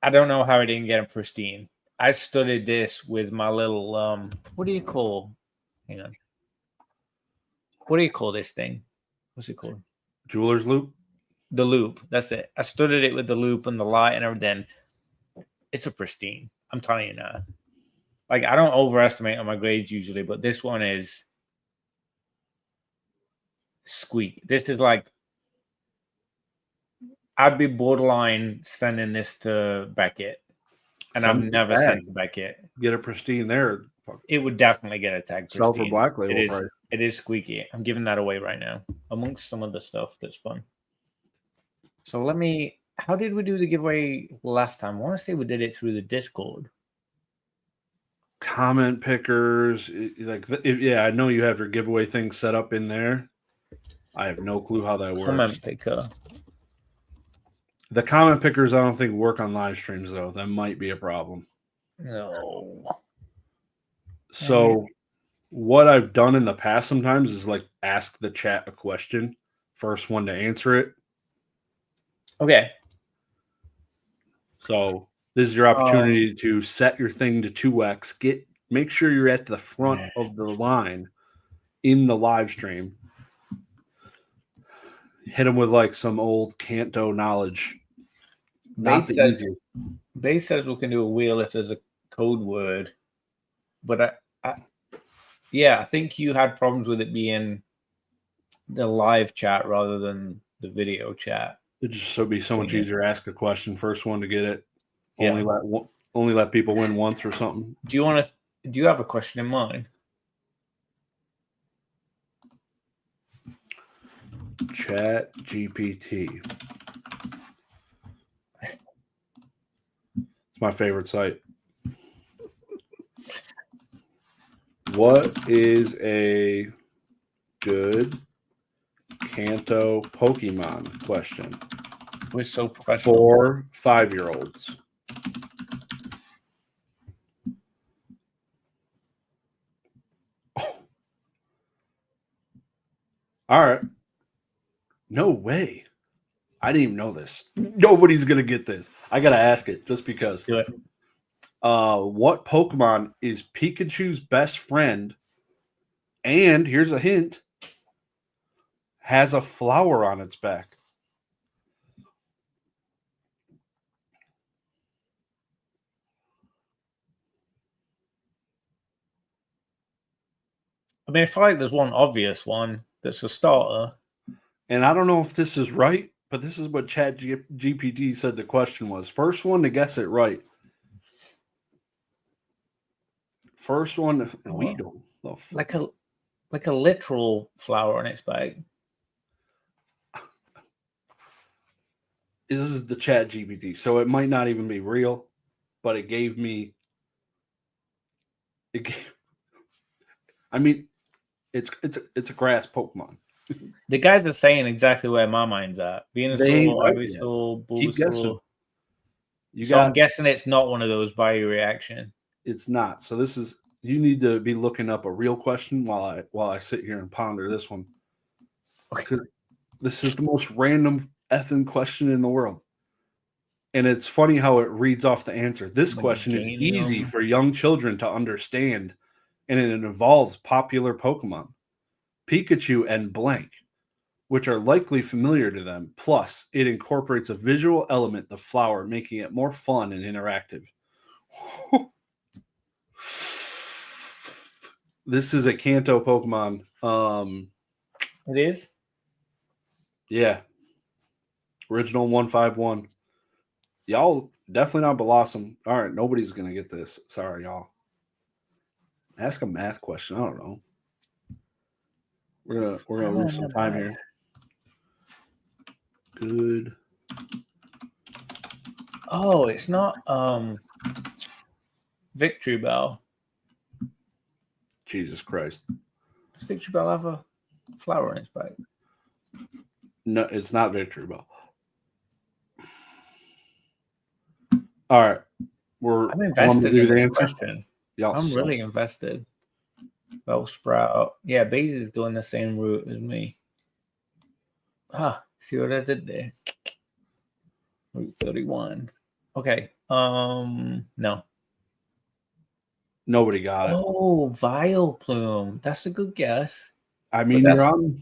I don't know how I didn't get a pristine. I studied this with my little what do you call? Hang on. What do you call this thing? What's it called? Jeweler's loop. The loop. That's it. I studied it with the loop and the light and everything. It's a pristine. I'm telling you now. Like, I don't overestimate on my grades usually, but this one is squeak. This is like, I'd be borderline sending this to Beckett, and I've never sent to Beckett. Get a pristine there. It would definitely get a tag. Sell for black label. It is squeaky. I'm giving that away right now amongst some of the stuff that's fun. So how did we do the giveaway last time? I want to say we did it through the Discord. Comment pickers, I know you have your giveaway thing set up in there. I have no clue how that works. Comment picker. The comment pickers, I don't think work on live streams though. That might be a problem. No. So, what I've done in the past sometimes is like ask the chat a question, first one to answer it. Okay. So this is your opportunity to set your thing to 2x. Make sure you're at the front of the line in the live stream. Hit them with like some old Kanto knowledge. They says we can do a wheel if there's a code word, but I think you had problems with it being the live chat rather than the video chat. It'd just be so much easier to ask a question. First one to get it. Yeah. Only let people win once or something. Do you have a question in mind? Chat GPT. It's my favorite site. What is a good Kanto Pokemon question? We're so professional. For 5-year-olds. Oh. All right. No way. I didn't even know this. Nobody's going to get this. I got to ask it just because. Do it. What Pokemon is Pikachu's best friend? And here's a hint. Has a flower on its back. I mean, I feel like there's one obvious one that's a starter. And I don't know if this is right, but this is what Chat GPT said the question was. First one to guess it right. First one, Weedle. Like a literal flower on its back. This is the Chat GPT, so it might not even be real, but it gave me I mean, it's a grass Pokemon. The guys are saying exactly where my mind's at. They Venusaur, right yet. Ivysaur, Keep guessing. Bulbasaur. You So I'm got guessing it's not one of those bioreaction. it's not. So this is you need to be looking up a real question while I sit here and ponder this one. Okay. Because this is the most random effing question in the world. And it's funny how it reads off the answer. This question is easy for young children to understand, and it involves popular Pokemon, Pikachu and blank, which are likely familiar to them. Plus, it incorporates a visual element, the flower, making it more fun and interactive. This is a Kanto Pokemon. It is? Yeah. Original 151. Y'all definitely not Blossom. All right, nobody's gonna get this. Sorry, y'all. Ask a math question. I don't know. We're gonna lose some time here. Good. Oh, it's not Victory Bell. Jesus Christ. Does Victory Bell have a flower in its back? No, it's not Victory Bell. All right. I'm invested in this question. I'm So. really invested. Bellsprout. Yeah, Baze is going the same route as me. See what I did there? Route 31. Okay. No. Nobody got it. Oh, Vileplume. That's a good guess. I mean, you're on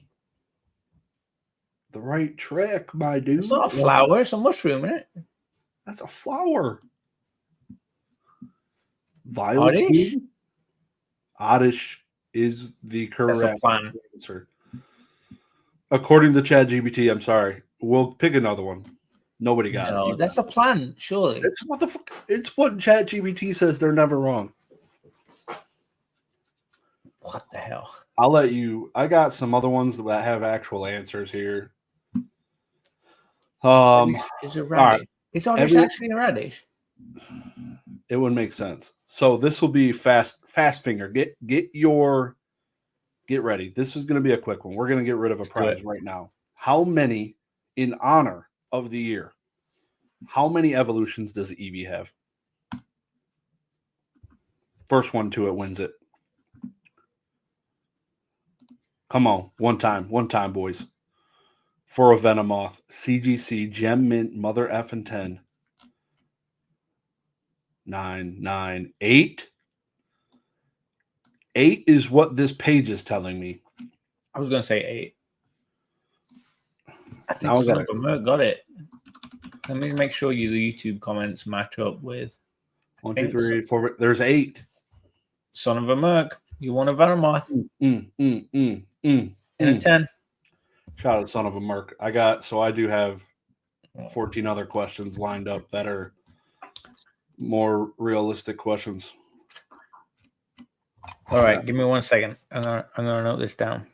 the right track, my dude. It's not a flower, it's a mushroom, isn't it? That's a flower. Vileplume? Oddish is the correct answer. According to ChatGPT, I'm sorry. We'll pick another one. Nobody got it. No, that's a plant, surely. It's what ChatGPT says. They're never wrong. What the hell? I'll let you. I got some other ones that have actual answers here. Is it radish? Right. Is Oddish actually a radish? It would make sense. So this will be fast finger. Get ready. This is going to be a quick one. We're going to get rid of a prize right now. How many, in honor of the year, how many evolutions does Eevee have? First one to it wins it. Come on. One time, boys. For a Venomoth, CGC, Gem Mint, Mother F and 10. 9, 9, 8. 8 is what this page is telling me. I was going to say 8. I think Son of a Merc got it. Let me make sure the YouTube comments match up with 1, 2, 3, 4. There's 8. Son of a Merc. You want a Venomoth. In a 10. Shout out Son of a Merc. I do have 14 other questions lined up that are more realistic questions. All right, give me 1 second. I'm gonna note this down.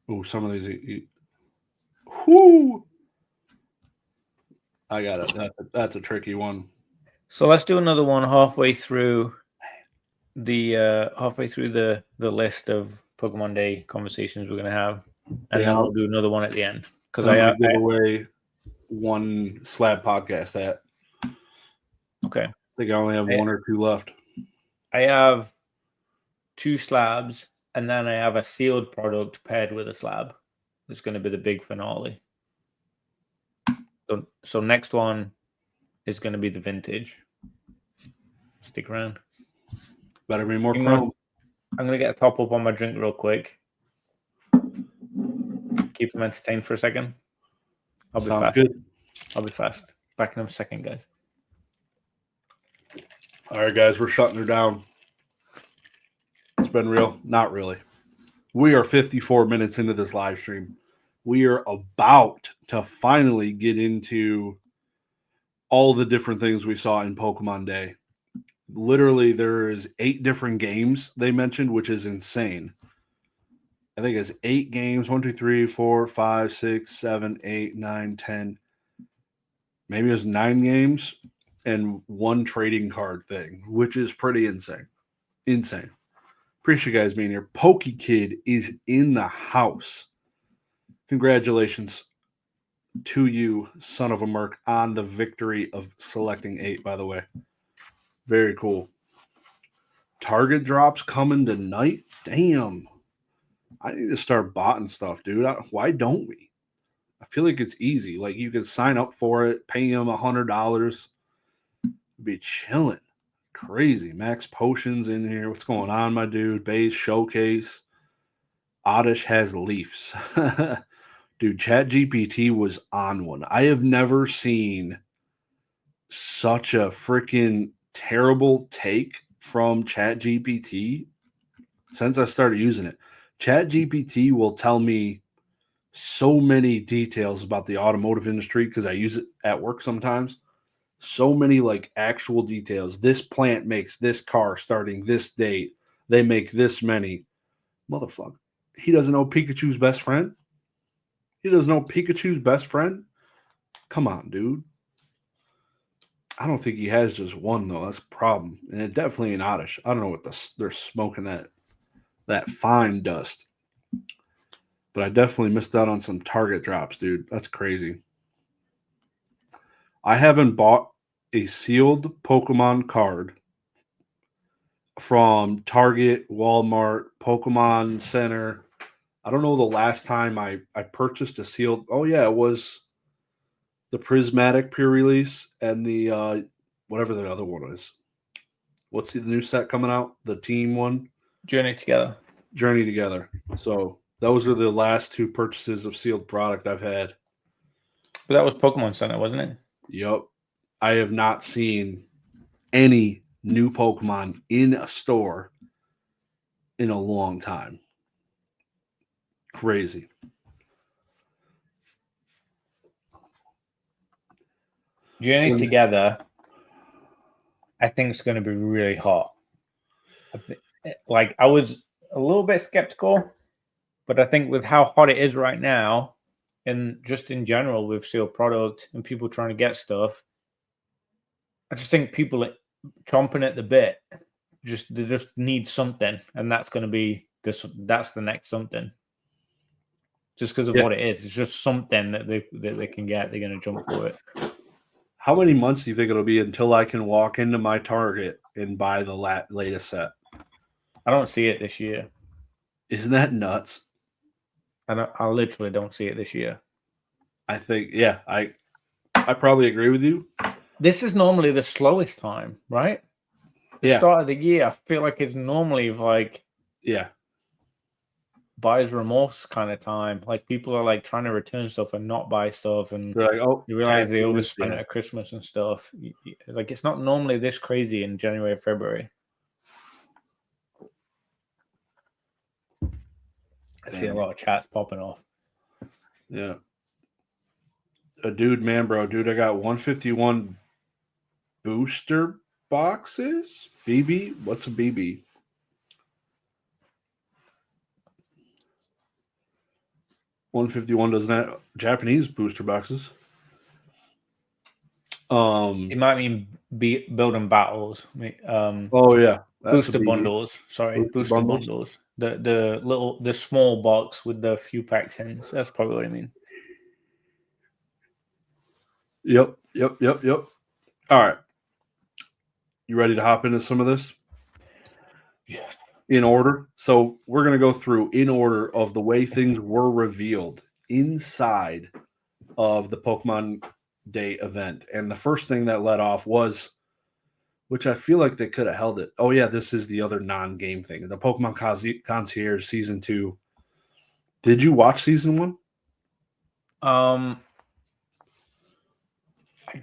Oh, some of these. Whoo! I got it. That's a tricky one. So let's do another one halfway through the list of Pokemon Day conversations we're gonna have, and then we'll do another one at the end. Because I give away one Slab podcast at. Okay. I think I only have 1 or 2 left. I have 2 slabs, and then I have a sealed product paired with a slab. It's going to be the big finale. So next one is going to be the vintage. Stick around. Better be more chrome. I'm going to get a top up on my drink real quick. Keep them entertained for a second. I'll be fast. Good. I'll be fast. Back in a second, guys. All right, guys, we're shutting her down. It's been real. Not really. We are 54 minutes into this live stream. We are about to finally get into all the different things we saw in Pokemon Day. Literally, there is 8 different games they mentioned, which is insane. I think it's 8 games. 1, 2, 3, 4, 5, 6, 7, 8, 9, 10. Maybe it was 9 games. and 1 trading card thing, which is pretty insane. Insane. Appreciate you guys being here. Pokey Kid is in the house. Congratulations to you, son of a merc, on the victory of selecting 8, by the way. Very cool. Target drops coming tonight? Damn. I need to start botting stuff, dude. Why don't we? I feel like it's easy. Like, you can sign up for it, pay him $100, be chilling. Crazy. Max Potions in here. What's going on, my dude? Bay's Showcase. Oddish has Leafs. Dude, ChatGPT was on one. I have never seen such a freaking terrible take from ChatGPT since I started using it. ChatGPT will tell me so many details about the automotive industry because I use it at work sometimes. So many like actual details. This plant makes this car starting this date. They make this many. Motherfucker. He doesn't know Pikachu's best friend? He doesn't know Pikachu's best friend? Come on, dude. I don't think he has just one, though. That's a problem. And it definitely ain't Oddish. I don't know what they're smoking that fine dust. But I definitely missed out on some target drops, dude. That's crazy. I haven't bought a sealed Pokemon card from Target, Walmart, Pokemon Center. I don't know the last time I purchased a sealed. Oh, yeah, it was the Prismatic pre-release and the whatever the other one is. What's the new set coming out? The team one? Journey Together. So those are the last 2 purchases of sealed product I've had. But that was Pokemon Center, wasn't it? Yep. I have not seen any new Pokemon in a store in a long time. Crazy. Journey Together, I think it's going to be really hot. I was a little bit skeptical, but I think with how hot it is right now, and just in general with sealed product and people trying to get stuff, I just think people are chomping at the bit. They just need something, and that's going to be this. That's the next something. Just because of what it is, it's just something that they can get. They're going to jump for it. How many months do you think it'll be until I can walk into my Target and buy the latest set? I don't see it this year. Isn't that nuts? I literally don't see it this year. I think, yeah, I probably agree with you. This is normally the slowest time, right? The start of the year, I feel like it's normally like buyer's remorse kind of time. Like people are like trying to return stuff and not buy stuff, and they're like, oh, you realize they overspent at Christmas and stuff. Like it's not normally this crazy in January, February. I see a lot of chats popping off. Yeah. Dude, I got 151 booster boxes. BB? What's a BB? $151 doesn't have Japanese booster boxes. It might mean building battles. Oh yeah, booster bundles. Sorry, booster bundles. The small box with the few packs in. That's probably what I mean. Yep. All right. You ready to hop into some of this? Yeah. In order. So we're going to go through in order of the way things were revealed inside of the Pokemon Day event. And the first thing that led off was, which I feel like they could have held it. Oh, yeah, this is the other non-game thing. The Pokemon Concierge Season 2. Did you watch Season 1? I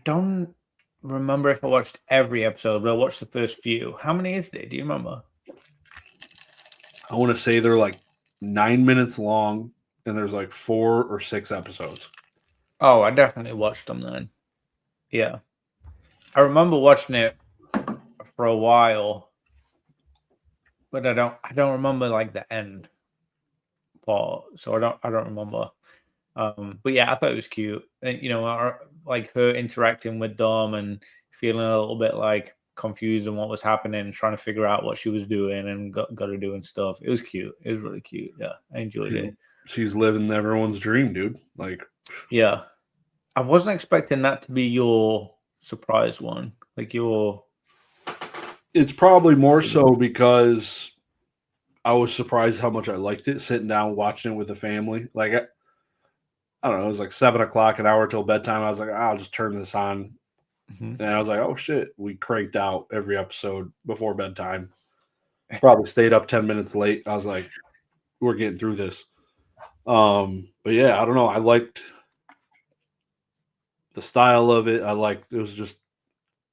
don't remember if I watched every episode, but I watched the first few. How many is there? Do you remember? I want to say they're like 9 minutes long, and there's like 4 or 6 episodes. Oh, I definitely watched them then. Yeah. I remember watching it for a while, but I don't remember like the end part, so I don't remember. But yeah, I thought it was cute, and like her interacting with Dom and feeling a little bit like confused on what was happening, trying to figure out what she was doing and got to doing stuff. It was cute. It was really cute. Yeah, I enjoyed it. She's living everyone's dream, dude. Like, yeah, I wasn't expecting that to be your surprise one. Like it's probably more so because I was surprised how much I liked it. Sitting down watching it with the family, like I don't know, it was like 7 o'clock, an hour till bedtime. I was like, I'll just turn this on. And I was like, oh shit, we cranked out every episode before bedtime. Probably stayed up 10 minutes late. I was like, we're getting through this. But yeah, I don't know. I liked the style of it. It was just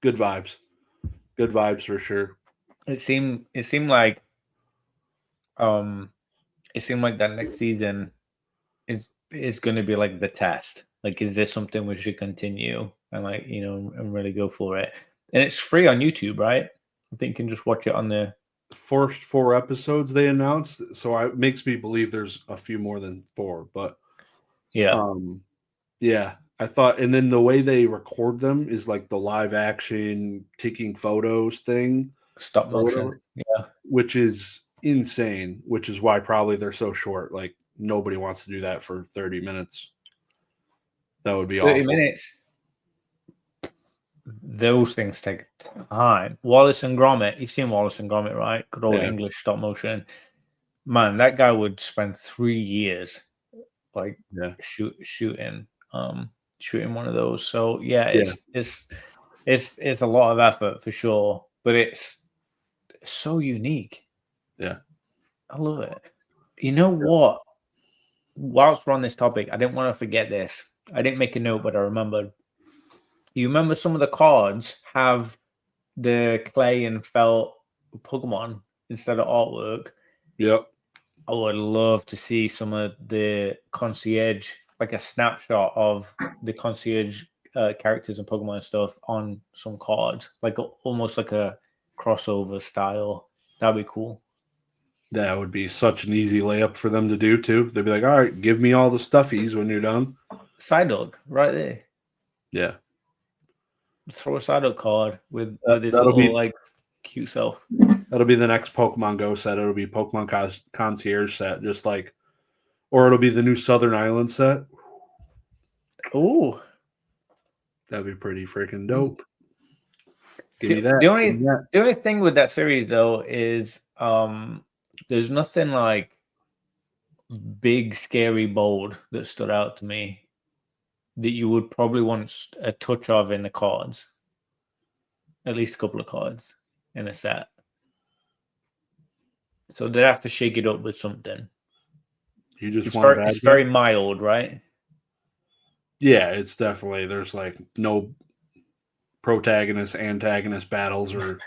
good vibes. Good vibes for sure. It seemed like that next season is going to be like the test. Like, is this something we should continue and like, and really go for it? And it's free on YouTube, right? I think you can just watch it on the first 4 episodes they announced. So it makes me believe there's a few more than 4, but yeah. Yeah, I thought, and then the way they record them is like the live action taking photos thing, Stop motion. Yeah. which is insane, which is why probably they're so short. Like nobody wants to do that for 30 minutes. That would be 30 awful. minutes. Those things take time. Wallace and Gromit. You've seen Wallace and Gromit, right? Good old English stop motion. Man, that guy would spend 3 years like shooting one of those. So it's a lot of effort for sure, but it's so unique. Yeah, I love it. You know what? Whilst we're on this topic, I didn't want to forget this. I didn't make a note, but I remembered. You remember some of the cards have the clay and felt Pokemon instead of artwork? Yep. I would love to see some of the concierge, like a snapshot of the concierge characters and Pokemon and stuff on some cards, like almost like a crossover style. That'd be cool. That would be such an easy layup for them to do too. They'd be like, all right, give me all the stuffies when you're done. Psyduck, right there. Yeah. Throw a Psyduck card with his little like cute self. That'll be the next Pokemon Go set. It'll be Pokemon Concierge set, just like, or it'll be the new Southern Island set. Ooh, that'd be pretty freaking dope. Give me that. The only thing with that series though is there's nothing like big, scary, bold that stood out to me that you would probably want a touch of in the cards. At least a couple of cards in a set. So they'd have to shake it up with something. It's very mild, right? Yeah, it's definitely, there's like no protagonist, antagonist battles, or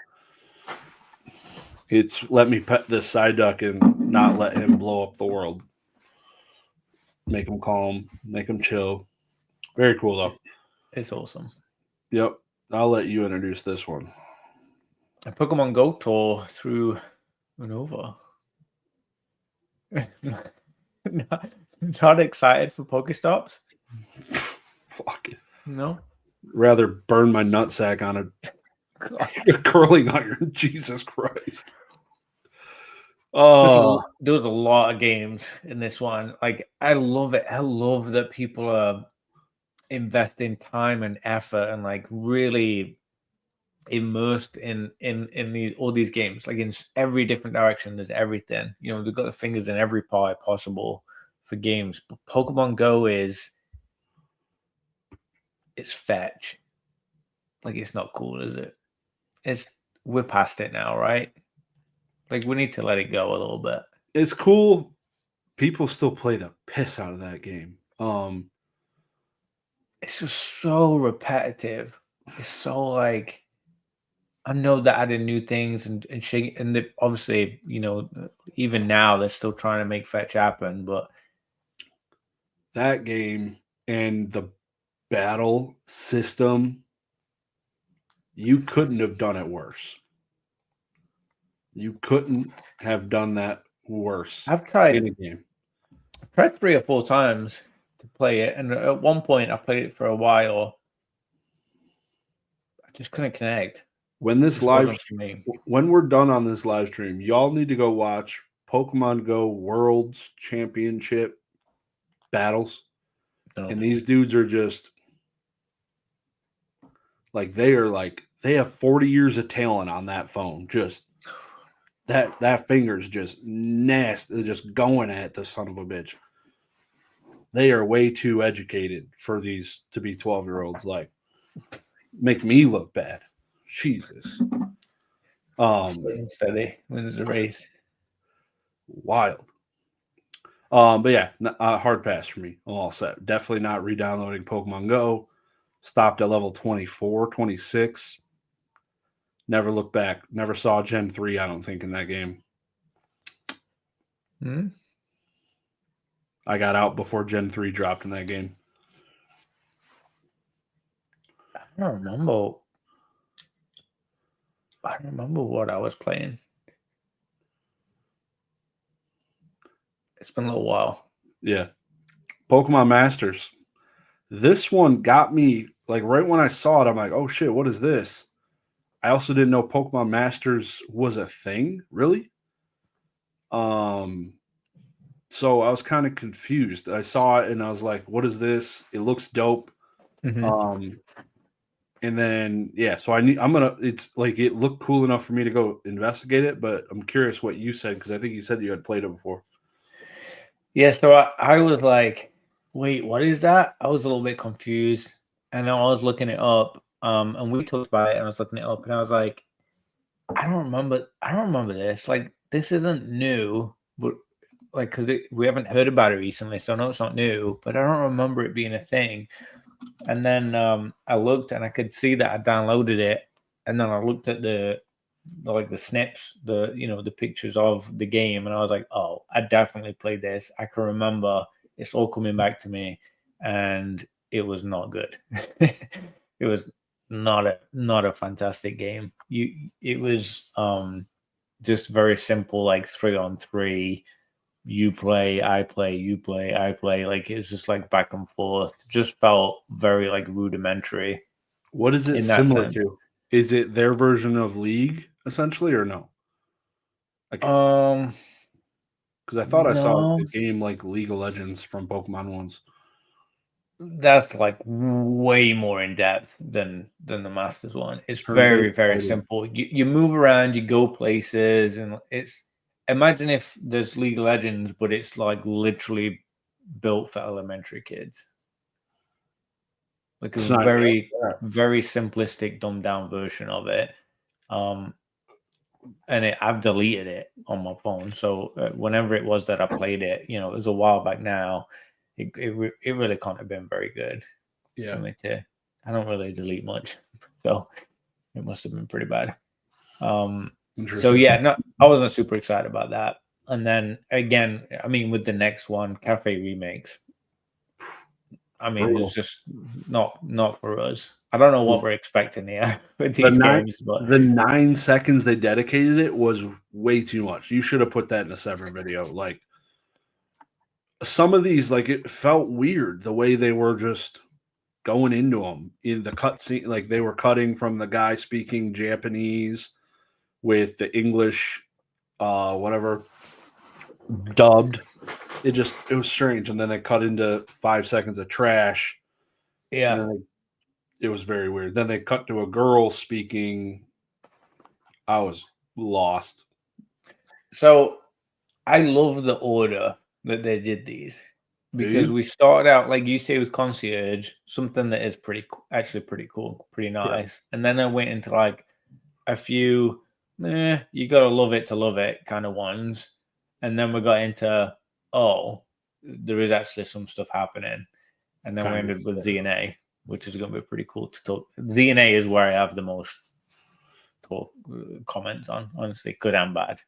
it's let me pet this Psyduck and not let him blow up the world. Make him calm, make him chill. Very cool though. It's awesome. Yep. I'll let you introduce this one. A Pokemon Go tour through Unova. Not excited for Pokestops? Fuck it. No? Rather burn my nutsack on a curling iron. Jesus Christ. Oh, there was a lot of games in this one. Like, I love it. I love that people are investing time and effort and like really immersed in all these games. Like in every different direction, there's everything. They've got the fingers in every pie possible for games. But Pokemon Go it's fetch. Like, it's not cool, is it? We're past it now, right? Like, we need to let it go a little bit. It's cool. People still play the piss out of that game. It's just so repetitive. It's so like, I know they're adding new things and obviously, even now they're still trying to make fetch happen, but that game and the battle system, you couldn't have done it worse. You couldn't have done that worse. I've tried in a game. I've tried 3 or 4 times to play it, and at one point I played it for a while. I Just couldn't connect. When this Just live, wasn't for me. when we're done on this live stream, y'all need to go watch Pokemon Go World's Championship battles. No. And these dudes are just like they have 40 years of talent on that phone. Just that finger's just nasty, just going at the son of a bitch. They are way too educated for these to be 12-year-olds. Like, make me look bad. Jesus. Steady wins the race. Wild. But yeah, hard pass for me. I'm all set. Definitely not re-downloading Pokemon Go. Stopped at level 24, 26. Never looked back. Never saw Gen 3, I don't think, in that game. I got out before Gen 3 dropped in that game. I don't remember what I was playing. It's been a little while. Yeah. Pokemon Masters. This one got me, like, right when I saw it, I'm like, oh shit, what is this? I also didn't know Pokemon Masters was a thing, really. So I was kind of confused. I saw it and I was like, what is this? It looks dope. And then so it's like it looked cool enough for me to go investigate it, but I'm curious what you said, because I think you said you had played it before. Yeah, so I was like, wait, what is that? I was a little bit confused. And then I was looking it up. And we talked about it and I was looking it up and I was like, I don't remember this. Like, this isn't new, but like, because we haven't heard about it recently, so I know it's not new, but I don't remember it being a thing. And then I looked and I could see that I downloaded it, and then I looked at the snips, the pictures of the game, and I was like, oh, I definitely played this. I can remember it's all coming back to me, and it was not good. It was not a fantastic game. It was just very simple, like 3-on-3. You play, I play, you play, I play. Like, it was just like back and forth. It just felt very like rudimentary. What is it similar to? Is it their version of League essentially, or no? Because I thought I saw a game like League of Legends from Pokemon once. That's like way more in depth than the Masters one. It's very, very simple. You move around, you go places, and it's, imagine if there's League of Legends, but it's like literally built for elementary kids. Like, a very, very simplistic, dumbed down version of it. And I've deleted it on my phone. So whenever it was that I played it, it was a while back now. It really can't have been very good. Yeah. I don't really delete much, so it must have been pretty bad. So yeah, no, I wasn't super excited about that. And then again, I mean, with the next one, Cafe Remakes, I mean, it's just not for us. I don't know what we're expecting here with these games, but the 9 seconds they dedicated it was way too much. You should have put that in a separate video. Like, some of these, like, it felt weird the way they were just going into them in the cutscene. Like, they were cutting from the guy speaking Japanese with the English, whatever, dubbed. It was strange. And then they cut into 5 seconds of trash. Yeah. It was very weird. Then they cut to a girl speaking. I was lost. So I love the order that they did these, because we started out, like you say, with Concierge, something that is actually pretty cool, pretty nice. Yeah. And then I went into like a few, you gotta love it to love it kind of ones. And then we got into, there is actually some stuff happening. And then we ended with ZNA, which is going to be pretty cool to talk. ZNA is where I have the most comments on, honestly, good and bad,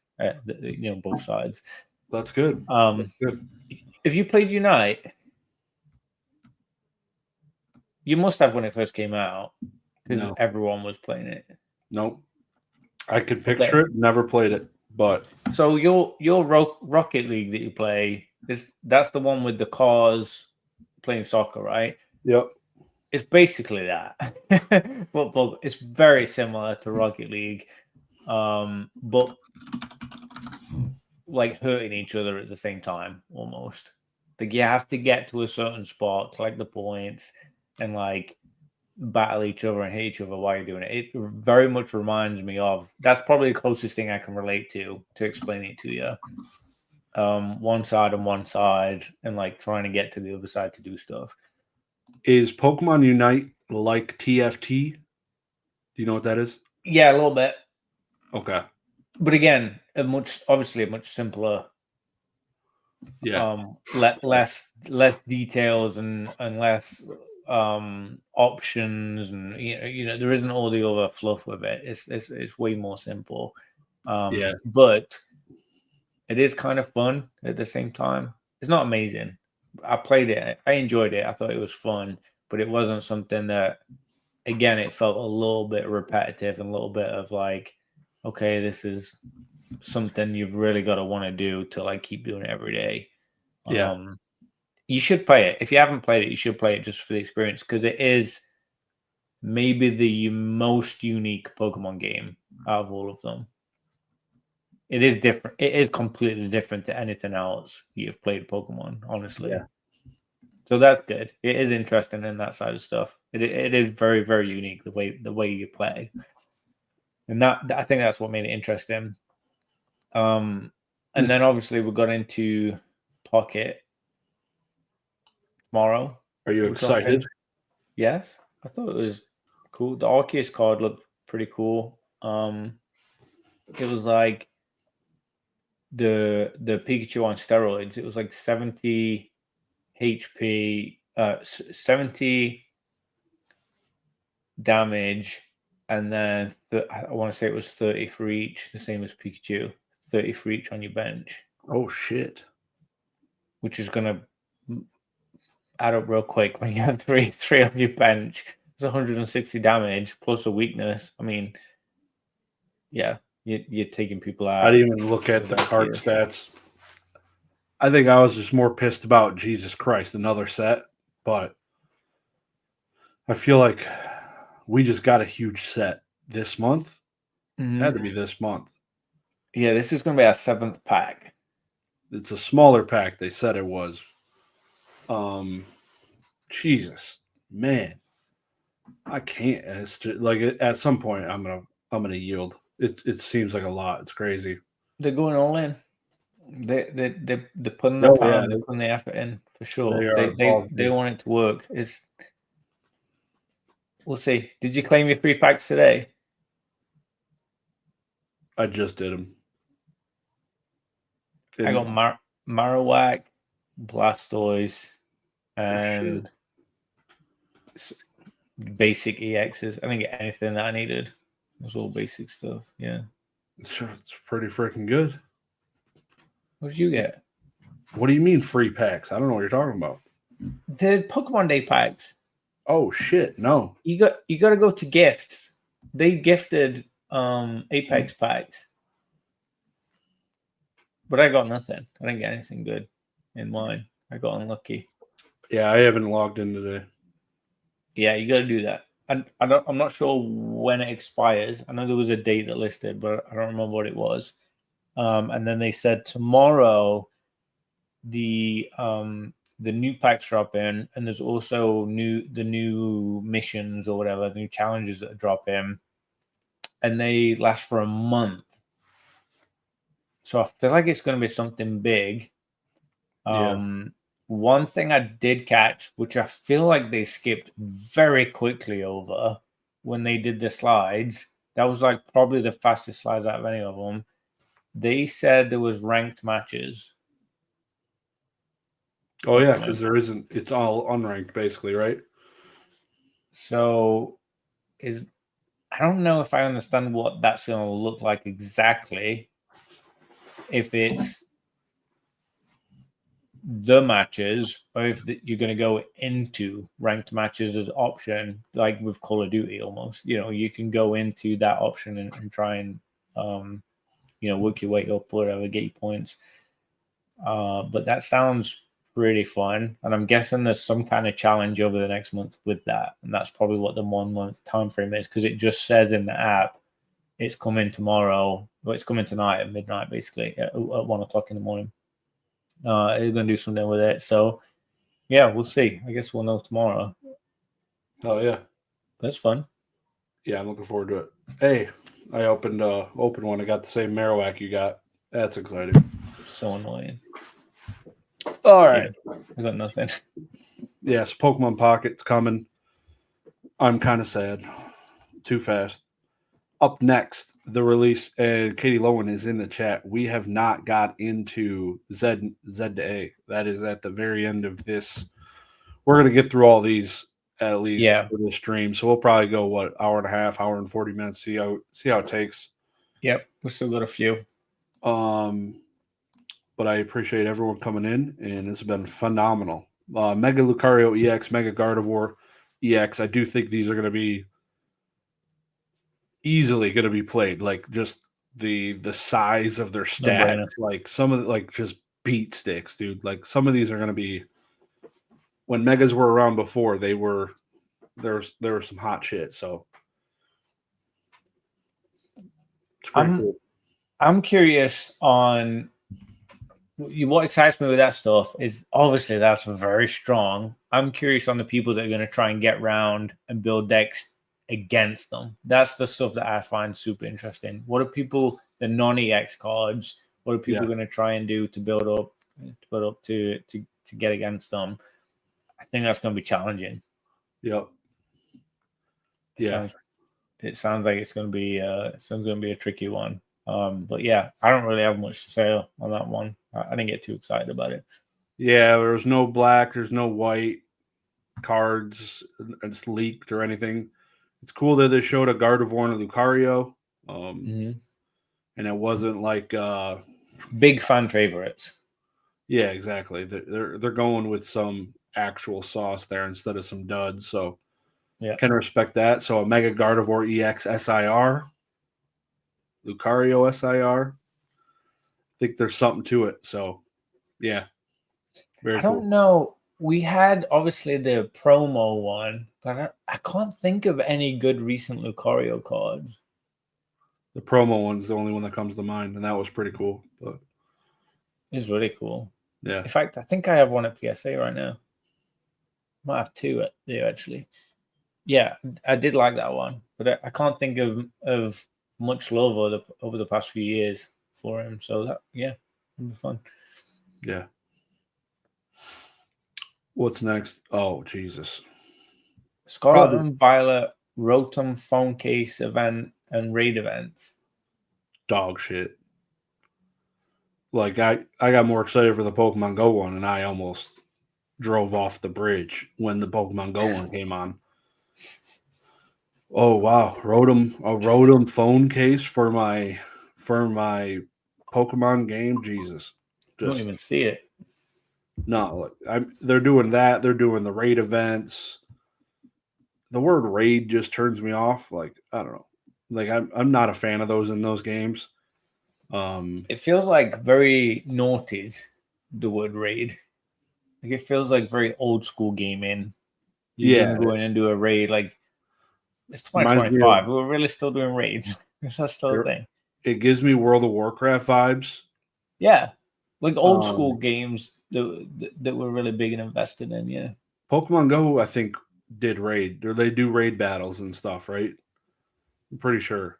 both sides. That's good. If you played Unite, you must have when it first came out, because everyone was playing it. Nope. I could picture it, never played it, but so your Rocket League that you play that's the one with the cars playing soccer, right? Yep. It's basically that. But it's very similar to Rocket League, but like hurting each other at the same time almost. Like you have to get to a certain spot, collect the points, and like battle each other and hit each other while you're doing it. It very much reminds me of, that's probably the closest thing I can relate to explain it to you. One side and one side, and like trying to get to the other side to do stuff. Is Pokemon Unite like TFT? Do you know what that is? Yeah, a little bit. Okay. But again, obviously a much simpler. Yeah. Less details and less options, and you know there isn't all the other fluff with it. It's way more simple. Yeah. But it is kind of fun at the same time. It's not amazing. I played it. I enjoyed it. I thought it was fun, but it wasn't something that, again, it felt a little bit repetitive and a little bit of like, okay, this is something you've really got to want to do to like keep doing it every day. Yeah. You should play it. If you haven't played it, you should play it just for the experience, because it is maybe the most unique Pokemon game out of all of them. It is different. It is completely different to anything else you've played Pokemon, honestly. Yeah. So that's good. It is interesting in that side of stuff. It is very, very unique the way you play, and that I think that's what made it interesting. And then obviously we got into Pocket tomorrow. Are you excited? Yes, I thought it was cool. The Arceus card looked pretty cool. It was like the Pikachu on steroids. It was like 70 HP, 70 damage, and then I want to say it was 30 for each, the same as Pikachu. 30 for each on your bench. Oh shit! Which is gonna add up real quick when you have three on your bench. It's 160 damage plus a weakness. I mean, yeah, you're taking people out. I didn't even look at the card stats. I think I was just more pissed about Jesus Christ, another set, but I feel like we just got a huge set this month. Mm-hmm. Had to be this month. Yeah, this is going to be our 7th pack. It's a smaller pack. They said it was. Jesus, man, I can't. It's just, like at some point, I'm gonna yield. It seems like a lot. It's crazy. They're going all in. They're putting the time, they're putting the effort in for sure. They want it to work. We'll see. Did you claim your 3 packs today? I just did them. I got Marowak, Blastoise, and basic EXs. I didn't get anything that I needed. It was all basic stuff. Yeah. Sure, it's pretty freaking good. What did you get? What do you mean free packs? I don't know what you're talking about. The Pokemon Day packs. Oh shit, no. You got to go to gifts. They gifted Apex packs. But I got nothing. I didn't get anything good in mine. I got unlucky. Yeah, I haven't logged in today. Yeah, you got to do that. I'm not sure when it expires. I know there was a date that listed, but I don't remember what it was. And then they said tomorrow the new packs drop in, and there's also the new missions or whatever, the new challenges that drop in, and they last for a month. So I feel like it's going to be something big. One thing I did catch, which I feel like they skipped very quickly over when they did the slides, that was like probably the fastest slides out of any of them. They said there was ranked matches. Oh yeah, because there isn't. It's all unranked basically, right? So I don't know if I understand what that's going to look like exactly. If it's the matches, or if you're going to go into ranked matches as option, like with Call of Duty almost. You can go into that option and try and work your way up, whatever, get your points. But that sounds pretty fun. And I'm guessing there's some kind of challenge over the next month with that. And that's probably what the 1 month time frame is, because it just says in the app it's coming tomorrow. Well, it's coming tonight at midnight, basically, at 1 o'clock in the morning. They're going to do something with it. So, yeah, we'll see. I guess we'll know tomorrow. Oh, yeah. That's fun. Yeah, I'm looking forward to it. Hey, I opened one. I got the same Marowak you got. That's exciting. So annoying. All right. Yeah. I got nothing. Yes, Pokemon Pocket's coming. I'm kind of sad. Too fast. Up next, the release, and Katie Lowen is in the chat. We have not got into Z to A. That is at the very end of this. We're going to get through all these at least for the stream. So we'll probably go, hour and a half, hour and 40 minutes, see how it takes. Yep, we still got a few. But I appreciate everyone coming in, and it's been phenomenal. Mega Lucario EX, Mega Gardevoir EX. I do think these are going to be easily going to be played. Like just the size of their stats, like some of like just beat sticks, dude. Like some of these are going to be. When Megas were around before, there was some hot shit. So it's pretty cool. I'm curious on what excites me with that stuff is obviously that's very strong. I'm curious on the people that are going to try and get round and build decks against them. That's the stuff that I find super interesting. What are people, the non-EX cards, what are people going to try and do to build up to get against them? I think that's going to be challenging. Yep. Yeah. It sounds like it's going to be a tricky one. But yeah, I don't really have much to say on that one. I didn't get too excited about it. Yeah, there's no black, there's no white cards. It's leaked or anything. It's cool that they showed a Gardevoir and a Lucario. And it wasn't like big fan favorites. Yeah, exactly. They're going with some actual sauce there instead of some duds. So yeah, can respect that. So a Mega Gardevoir EX SIR, Lucario SIR. I think there's something to it. So yeah, very cool. I don't know. We had obviously the promo one, but I can't think of any good recent Lucario cards. The promo one's the only one that comes to mind, and that was pretty cool. But it's really cool. Yeah. In fact, I think I have one at PSA right now. Might have two at there actually. Yeah, I did like that one, but I can't think of much love over the past few years for him. So that it'll be fun. Yeah. What's next? Oh, Jesus. Scarlet and Violet, Rotom phone case event and raid events. Dog shit. Like I got more excited for the Pokemon Go one, and I almost drove off the bridge when the Pokemon Go one came on. Oh wow, a Rotom phone case for my Pokemon game. Jesus, don't even see it. No, they're doing that. They're doing the raid events. The word raid just turns me off. Like I don't know. Like I'm not a fan of those in those games. It feels like very noughties, the word raid. Like it feels like very old school gaming. You're gonna go in and do a raid. Like it's 2025. We're really still doing raids. That's still a thing. It gives me World of Warcraft vibes. Yeah, like old school games that were really big and invested in. Yeah, Pokemon Go, I think, did raid, or they do raid battles and stuff, right? I'm pretty sure.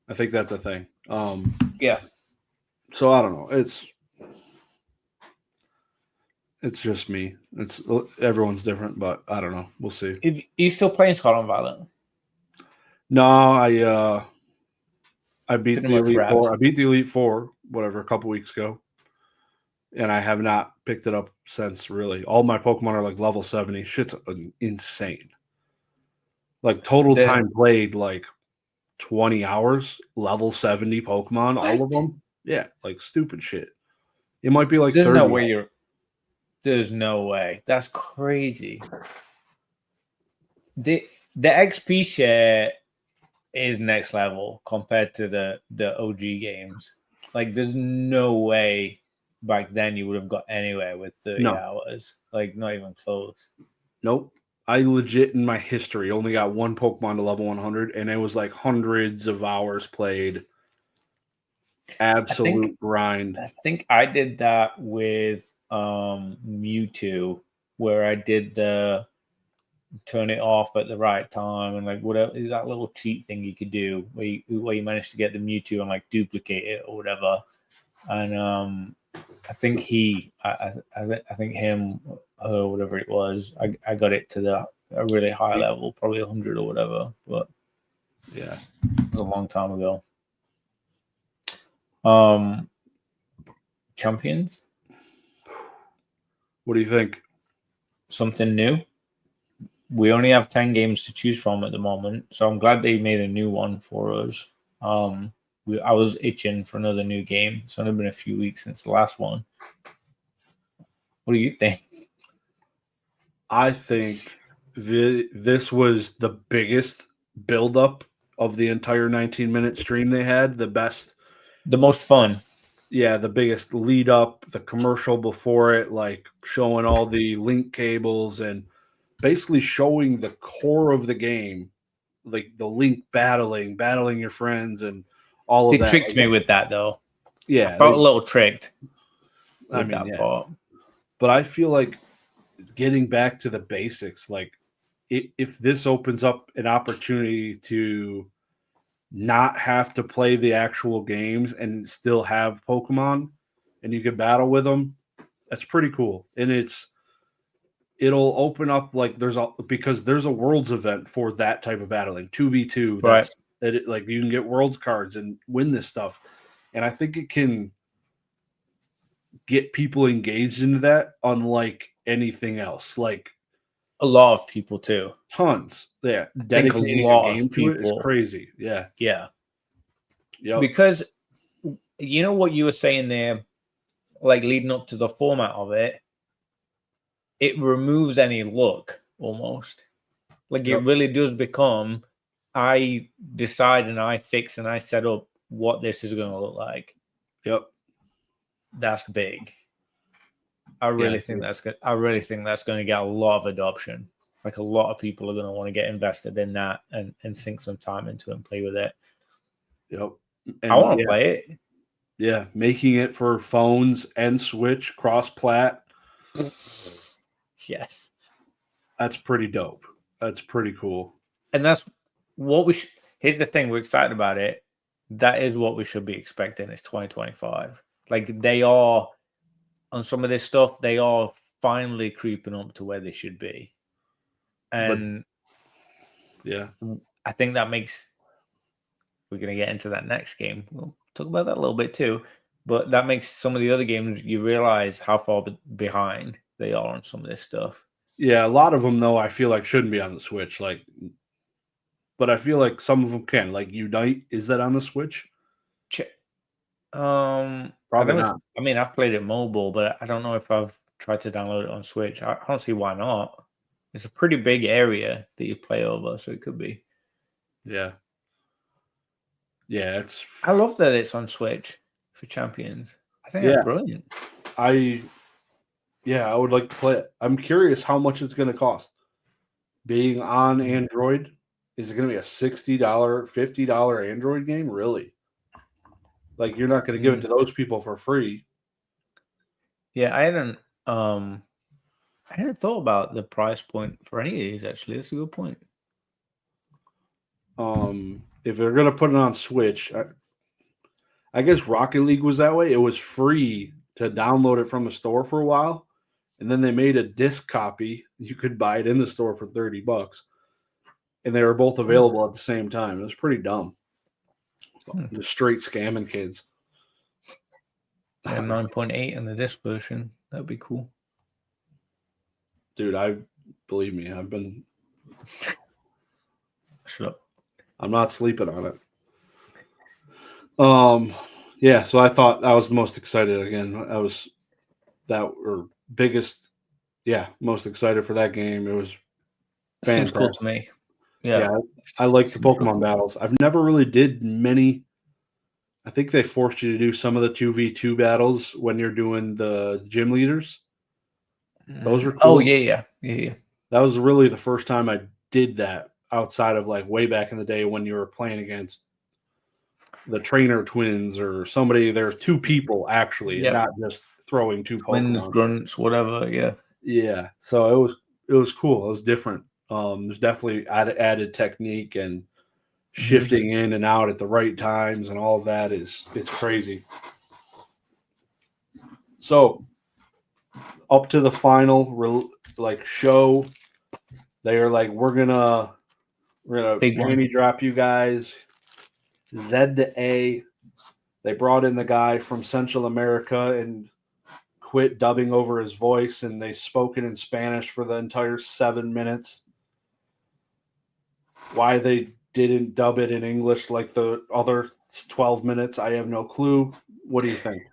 I think that's a thing. Yeah. So I don't know. It's just me. Everyone's different, but I don't know. We'll see. Are you still playing Scarlet and Violet? No, I beat the Elite Four. I beat the Elite Four, whatever, a couple weeks ago, and I have not picked it up since. Really, all my Pokemon are like level 70. Shit's insane. Like total time played, like 20 hours. Level 70 Pokemon, what? All of them. Yeah, like stupid shit. It might be like There's 30 no way There's no way. That's crazy. The XP share is next level compared to the OG games. Like, there's no way back then you would have got anywhere with 30 No. hours. Like, not even close. Nope. I legit in my history only got one Pokemon to level 100, and it was like hundreds of hours played. Absolute grind. I think I did that with Mewtwo, where I did the turn it off at the right time and like whatever that little cheat thing you could do where you managed to get the Mewtwo and like duplicate it or whatever. And I think I think him or whatever it was, I got it to a really high level, probably 100 or whatever. But yeah, it was a long time ago. Champions. What do you think? Something new. We only have 10 games to choose from at the moment, so I'm glad they made a new one for us. I was itching for another new game. It's only been a few weeks since the last one. What do you think? I think this was the biggest buildup of the entire 19-minute stream they had. The most fun. Yeah, the biggest lead up, the commercial before it, like showing all the link cables and basically showing the core of the game, like the link battling your friends and all of that. They tricked me with that though. Yeah. I felt a little tricked with that part. But I feel like getting back to the basics, like if this opens up an opportunity to not have to play the actual games and still have Pokemon and you can battle with them, that's pretty cool. And it'll open up like because there's a worlds event for that type of battling, 2v2. Right. Like you can get worlds cards and win this stuff. And I think it can get people engaged into that unlike anything else. Like a lot of people too. Tons. Yeah. Dedicating a lot of people. To it is crazy. Yeah. Yeah. Yep. Because you know what you were saying there, like leading up to the format of it, it removes any luck almost. Like it really does become, I decide and I fix and I set up what this is going to look like. Yep. That's big. I really think that's good. I really think that's going to get a lot of adoption. Like a lot of people are going to want to get invested in that and sink some time into it and play with it. Yep. And I want to play it. Yeah, making it for phones and Switch cross-plat. Yes. That's pretty dope. That's pretty cool. And that's what we should. Here's the thing, we're excited about it. That is what we should be expecting. It's 2025. Like they are on some of this stuff, they are finally creeping up to where they should be. And I think that makes, we're going to get into that next game. We'll talk about that a little bit too. But that makes some of the other games, you realize how far behind they are on some of this stuff. Yeah, a lot of them, though, I feel like shouldn't be on the Switch. But I feel like some of them can. Like Unite, is that on the Switch? Probably not. I mean, I've played it mobile, but I don't know if I've tried to download it on Switch. I don't see why not. It's a pretty big area that you play over, so it could be. Yeah. Yeah, I love that it's on Switch for Champions. I think that's brilliant. I would like to play it. I'm curious how much it's going to cost. Being on Android, is it going to be a $60, $50 Android game? Really? Like you're not going to give it to those people for free. Yeah, I hadn't thought about the price point for any of these. Actually, that's a good point. If they're going to put it on Switch, I guess Rocket League was that way. It was free to download it from the store for a while, and then they made a disc copy. You could buy it in the store for $30, and they were both available at the same time. It was pretty dumb. Just straight scamming kids. And 9.8 in the disc version. That'd be cool. Dude, believe me, I've been. Shut up. I'm not sleeping on it. Yeah, so I thought I was the most excited again. Most excited for that game. It was fantastic. Seems cool to me. Yeah, I like the Pokemon battles. I've never really did many. I think they forced you to do some of the 2v2 battles when you're doing the gym leaders. Those are Oh cool. yeah. That was really the first time I did that outside of like way back in the day when you were playing against the trainer twins or somebody. There's two people actually, Yep. not just throwing two Twins, Pokemon. grunts, whatever. Yeah. Yeah, so it was cool. It was different. There's definitely added technique and shifting in and out at the right times and all of that it's crazy. So up to the final like show, they are like we're gonna Big one. panty drop you guys. Z to A. They brought in the guy from Central America and quit dubbing over his voice, and they spoke it in Spanish for the entire 7 minutes. Why they didn't dub it in English like the other 12 minutes, I have no clue. What do you think?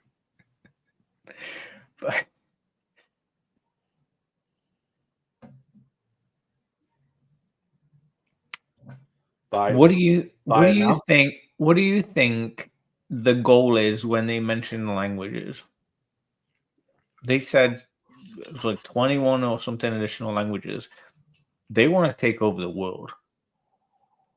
What do you think? What do you think the goal is when they mention the languages? They said it was like 21 or something additional languages. They want to take over the world.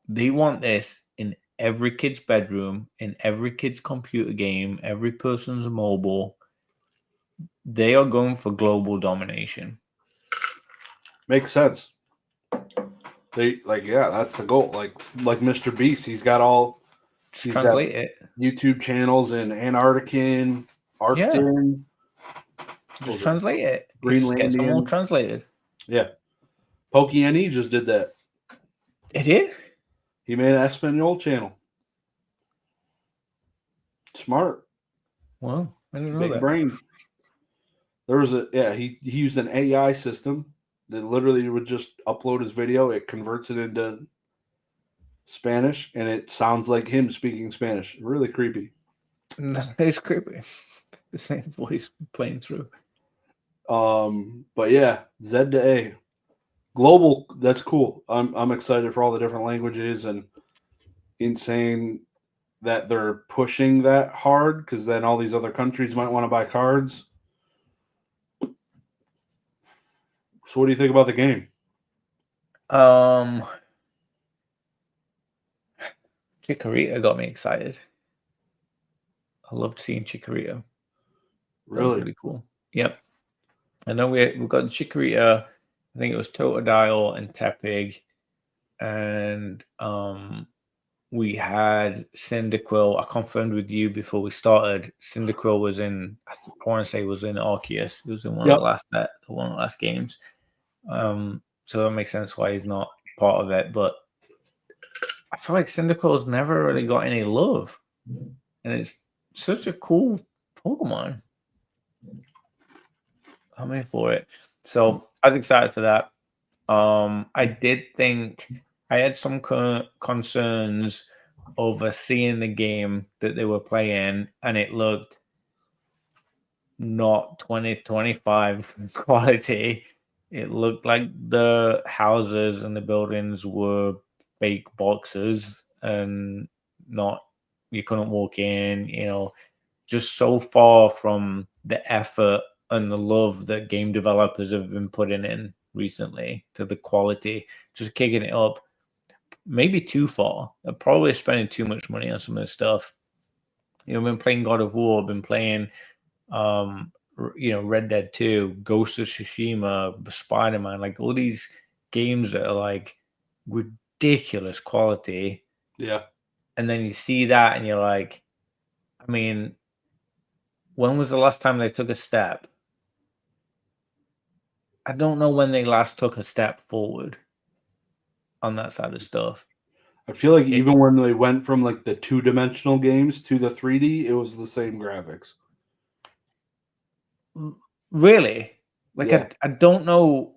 They want this in every kid's bedroom, in every kid's computer game, every person's mobile. They are going for global domination. Makes sense. They that's the goal. Like Mr. Beast, he's got YouTube channels in Antarctican, Arctic. Just translate it. Greenlandian. Get some more translated. Yeah. Pokémon just did that. It did? He made an Espanol channel. Smart. Wow. I didn't know Big that. brain. There was he used an AI system that literally would just upload his video. It converts it into Spanish, and it sounds like him speaking Spanish. Really creepy. It's creepy. The same voice playing through. But yeah, Z to A. Global, that's cool. I'm excited for all the different languages and insane that they're pushing that hard because then all these other countries might want to buy cards. So what do you think about the game? Chikorita got me excited. I loved seeing Chikorita. Really? That was really cool. Yep. I know we've got Chikorita. I think it was Totodile and Tepig. And we had Cyndaquil. I confirmed with you before we started. Cyndaquil was in, I want to say, was in Arceus. It was in one of the last games. So that makes sense why he's not part of it. But I feel like Cyndaquil's never really got any love, and it's such a cool Pokemon. I'm here for it. So I was excited for that. I did think I had some concerns over seeing the game that they were playing, and it looked not 2025 quality. It looked like the houses and the buildings were fake boxes and not, you couldn't walk in, just so far from the effort and the love that game developers have been putting in recently to the quality, just kicking it up. Maybe too far. I'm probably spending too much money on some of this stuff. I've been playing God of War, I've been playing Red Dead 2, Ghost of Tsushima, Spider-Man, like all these games that are like ridiculous quality. Yeah. And then you see that and you're like, I mean, when was the last time they took a step? I don't know when they last took a step forward on that side of stuff. I feel like even when they went from like the 2-dimensional games to the 3D, it was the same graphics. Really? Like, yeah. I don't know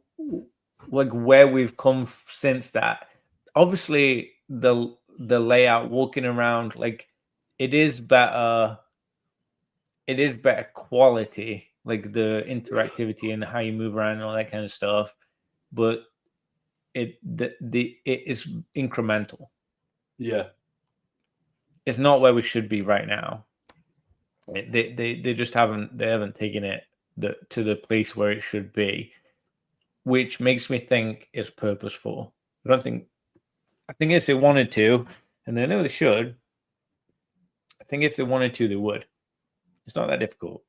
like where we've come since that. Obviously, the layout, walking around, like it is better quality, like the interactivity and how you move around and all that kind of stuff, but it is incremental. Yeah. it's not where we should be right now. They just haven't taken it to the place where it should be, which makes me think it's purposeful. I think if they wanted to, and they know they should, I think if they wanted to, they would. It's not that difficult.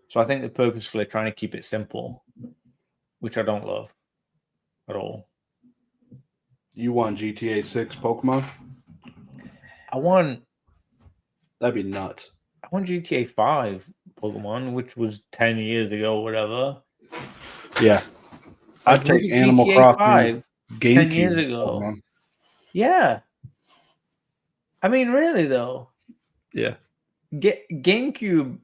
So I think they're purposefully trying to keep it simple, which I don't love at all. You want GTA 6 Pokemon? That'd be nuts. I want GTA 5 Pokemon, which was 10 years ago or whatever. Yeah. I'd take Animal Crossing 10 years ago. Pokemon. Yeah. I mean, really, though. Yeah. GameCube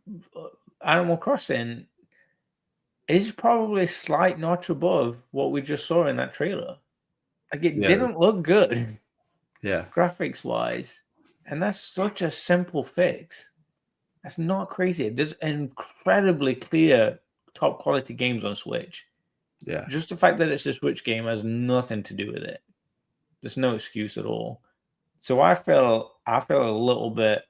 Animal Crossing is probably a slight notch above what we just saw in that trailer. Like, it didn't look good. Yeah. Graphics-wise. And that's such a simple fix. That's not crazy. There's incredibly clear, top-quality games on Switch. Yeah. Just the fact that it's a Switch game has nothing to do with it. There's no excuse at all. So I feel a little bit.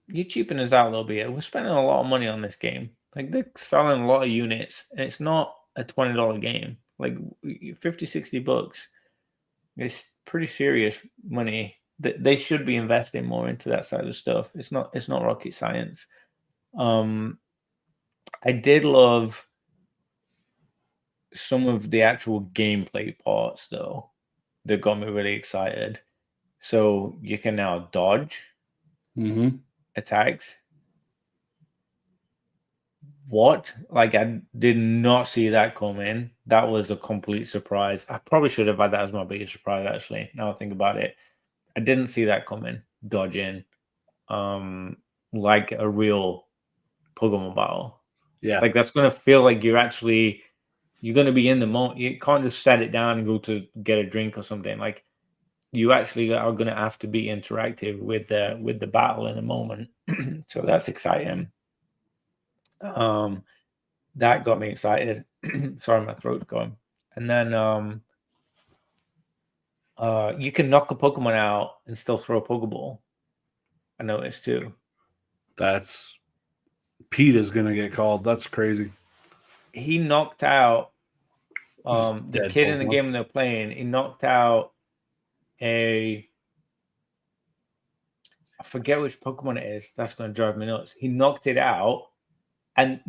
You're cheaping us out a little bit. We're spending a lot of money on this game. Like, they're selling a lot of units, and it's not a $20 game. Like, 50, 60 bucks. It's pretty serious money. They should be investing more into that side of stuff. It's not rocket science. I did love some of the actual gameplay parts, though, that got me really excited. So you can now dodge attacks. What? Like, I did not see that coming. That was a complete surprise. I probably should have had that as my biggest surprise, actually, now I think about it. I didn't see that coming. Dodging. Like a real Pokemon battle. Yeah. Like, that's going to feel like you're going to be in the moment. You can't just set it down and go to get a drink or something. Like, you actually are going to have to be interactive with the battle in a moment. So that's exciting. That got me excited. Sorry, my throat's going. And then you can knock a Pokemon out and still throw a Pokeball. I noticed too. That's Pete is gonna get called. That's crazy. He knocked out the kid Pokemon in the game they're playing. He knocked out I forget which Pokemon it is. That's gonna drive me nuts. He knocked it out and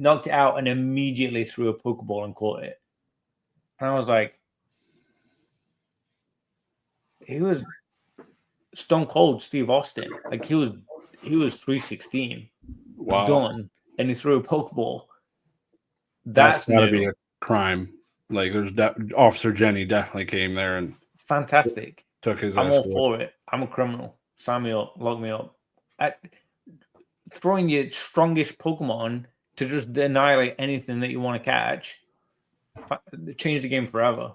immediately threw a Pokeball and caught it. And I was like, he was Stone Cold Steve Austin. Like, he was 316. Wow. Done. And he threw a Pokeball. That's got to be a crime. Like, there's Officer Jenny definitely came there and fantastic. Took his. I'm all for it. I'm a criminal. Sign me up. Lock me up. Throwing your strongest Pokemon to just annihilate anything that you want to catch. Change the game forever.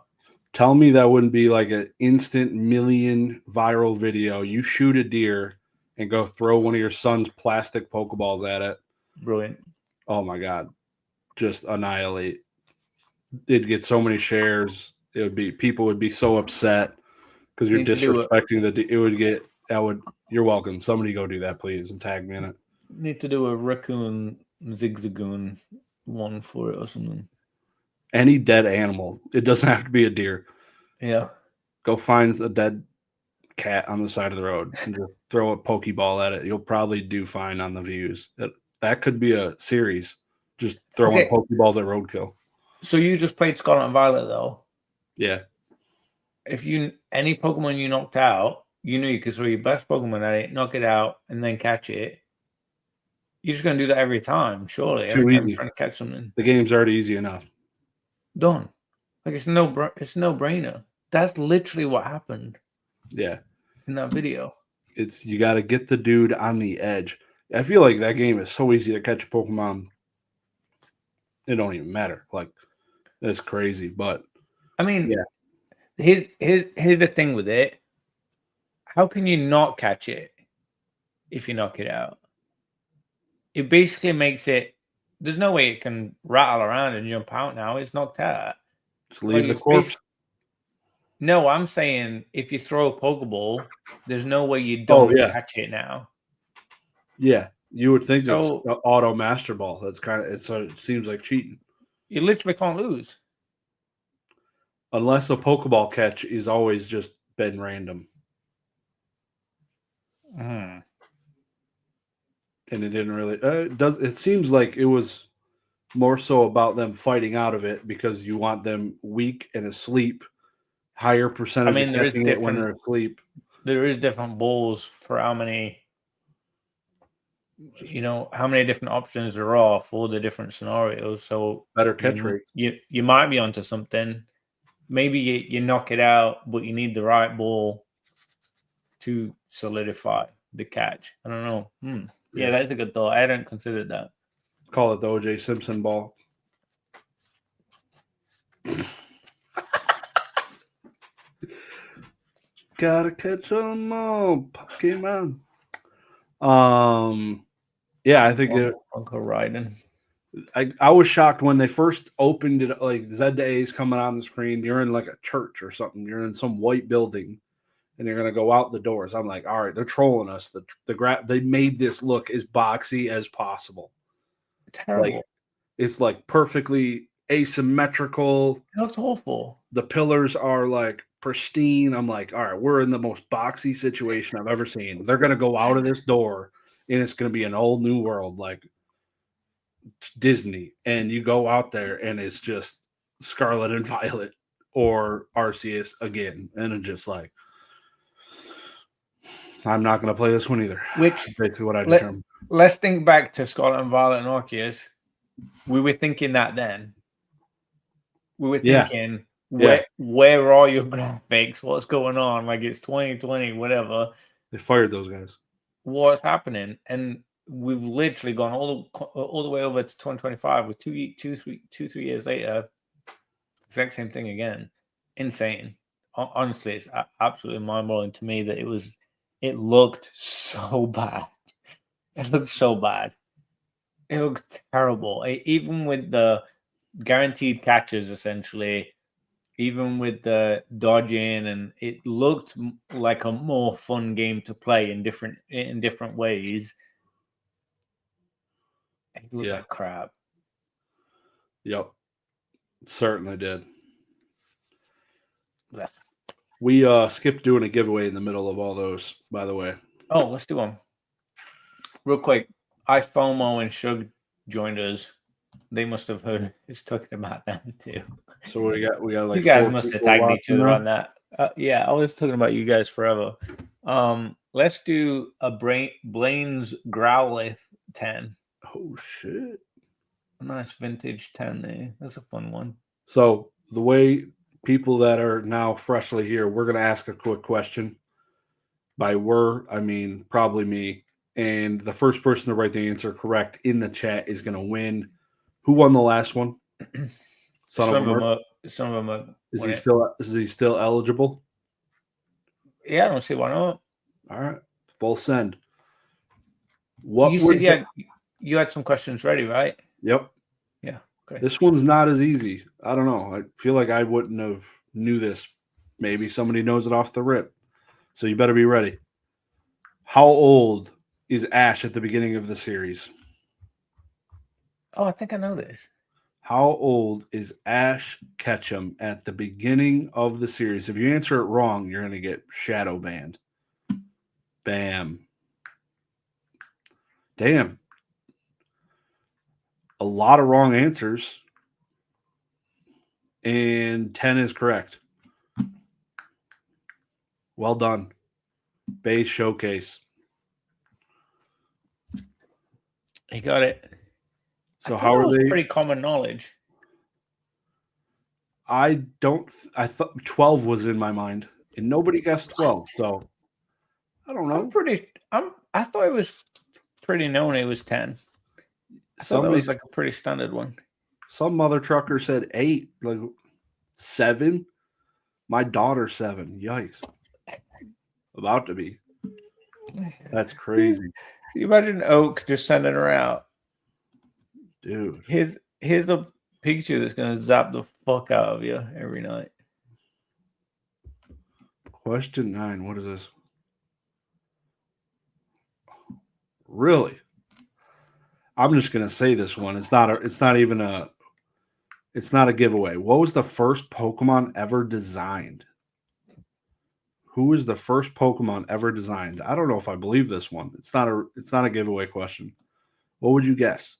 Tell me that wouldn't be like an instant million viral video. You shoot a deer and go throw one of your son's plastic Pokeballs at it. Brilliant. Oh my God. Just annihilate. It'd get so many shares. People would be so upset because you're disrespecting you're welcome. Somebody go do that, please, and tag me in it. Need to do a raccoon zigzagoon one for it or something. Any dead animal. It doesn't have to be a deer. Yeah. Go find a dead cat on the side of the road and just throw a Pokeball at it. You'll probably do fine on the views. That could be a series. Just throwing Pokeballs at roadkill. So you just played Scarlet and Violet, though? Yeah. If any Pokemon you knocked out, you knew you could throw your best Pokemon at it, knock it out, and then catch it. You're just going to do that every time, surely. Every time you're trying to catch something. The game's already easy enough. Done. Like, it's no brainer. That's literally what happened. Yeah. In that video. You got to get the dude on the edge. I feel like that game is so easy to catch Pokemon. It don't even matter. Like, that's crazy. But I mean, yeah. Here's the thing with it. How can you not catch it if you knock it out? It basically makes it. There's no way it can rattle around and jump out now. It's knocked out. Just leave the corpse. No, I'm saying if you throw a Pokeball, there's no way you don't catch it now. Yeah, you would think it's So auto Master Ball. That's kind of it seems like cheating. you literally can't lose. Unless a Pokeball catch is always just been random. Mm. And it didn't really it seems like it was more so about them fighting out of it because you want them weak and asleep, higher percentage of catching it when they're asleep. There is different balls for how many how many different options there are for the different scenarios. So better catch rates. You might be onto something. Maybe you knock it out, but you need the right ball to solidify the catch. I don't know. Yeah, that's a good thought. I hadn't considered that. Call it the O.J. Simpson ball. Gotta catch 'em all, Pokemon. Yeah, I think Uncle Raiden. I was shocked when they first opened it. Like Z-A is coming on the screen. You're in like a church or something. You're in some white building, and you're gonna go out the doors. I'm like, all right, they're trolling us. They made this look as boxy as possible. Terrible. Like, it's like perfectly asymmetrical. It looks awful. The pillars are like pristine. I'm like, all right, we're in the most boxy situation I've ever seen. They're gonna go out of this door, and it's gonna be an old new world, like Disney. And you go out there, and it's just Scarlet and Violet or Arceus again, and it's just like, I'm not gonna play this one either. Which is basically what I determined. Let's think back to Scarlet and Violet and Arceus. We were thinking that then. We were thinking, where are your graphics? What's going on? Like, it's 2020, whatever. They fired those guys. What's happening? And we've literally gone all the way over to 2025 with 3 years later. Exact same thing again. Insane. Honestly, it's absolutely mind-blowing to me that it looked so bad. It looked so bad. It looks terrible. Even with the guaranteed catches, essentially, even with the dodging, and it looked like a more fun game to play in different ways. It looked like crap. Yep. Certainly did. Yeah. We skipped doing a giveaway in the middle of all those, by the way. Oh, let's do one. Real quick. FOMO and Shug joined us. They must have heard us talking about them too. So we got like, you guys must have tagged each other on that. Yeah, I was talking about you guys forever. Let's do a Blaine's Growlithe 10. Oh shit. A nice vintage 10 there. That's a fun one. So the way people that are now freshly here, we're gonna ask a quick question. By I mean probably me. And the first person to write the answer correct in the chat is going to win. Who won the last one? Some of them are. Is he still eligible? Yeah, I don't see why not. All right, full send. You said you had some questions ready, right? Yep. Yeah. Okay. This one's not as easy. I don't know. I feel like I wouldn't have knew this. Maybe somebody knows it off the rip. So you better be ready. How old is Ash at the beginning of the series? Oh, I think I know this. How old is Ash Ketchum at the beginning of the series? If you answer it wrong, you're going to get shadow banned. Bam. Damn. A lot of wrong answers. And 10 is correct. Well done. Base showcase. He got it. So how are they? Pretty common knowledge. I thought 12 was in my mind, and nobody guessed 12. So I don't know. I thought it was pretty known. It was 10. I thought that was like a pretty standard one. Some mother trucker said 8, like 7. My daughter 7. Yikes! About to be. That's crazy. You imagine Oak just sending her out, dude. Here's the picture that's gonna zap the fuck out of you every night. Question 9. What is this? Really? I'm just gonna say this one. It's not a giveaway. What was the first Pokemon ever designed? Who was the first Pokemon ever designed? I don't know if I believe this one. It's not a giveaway question. What would you guess?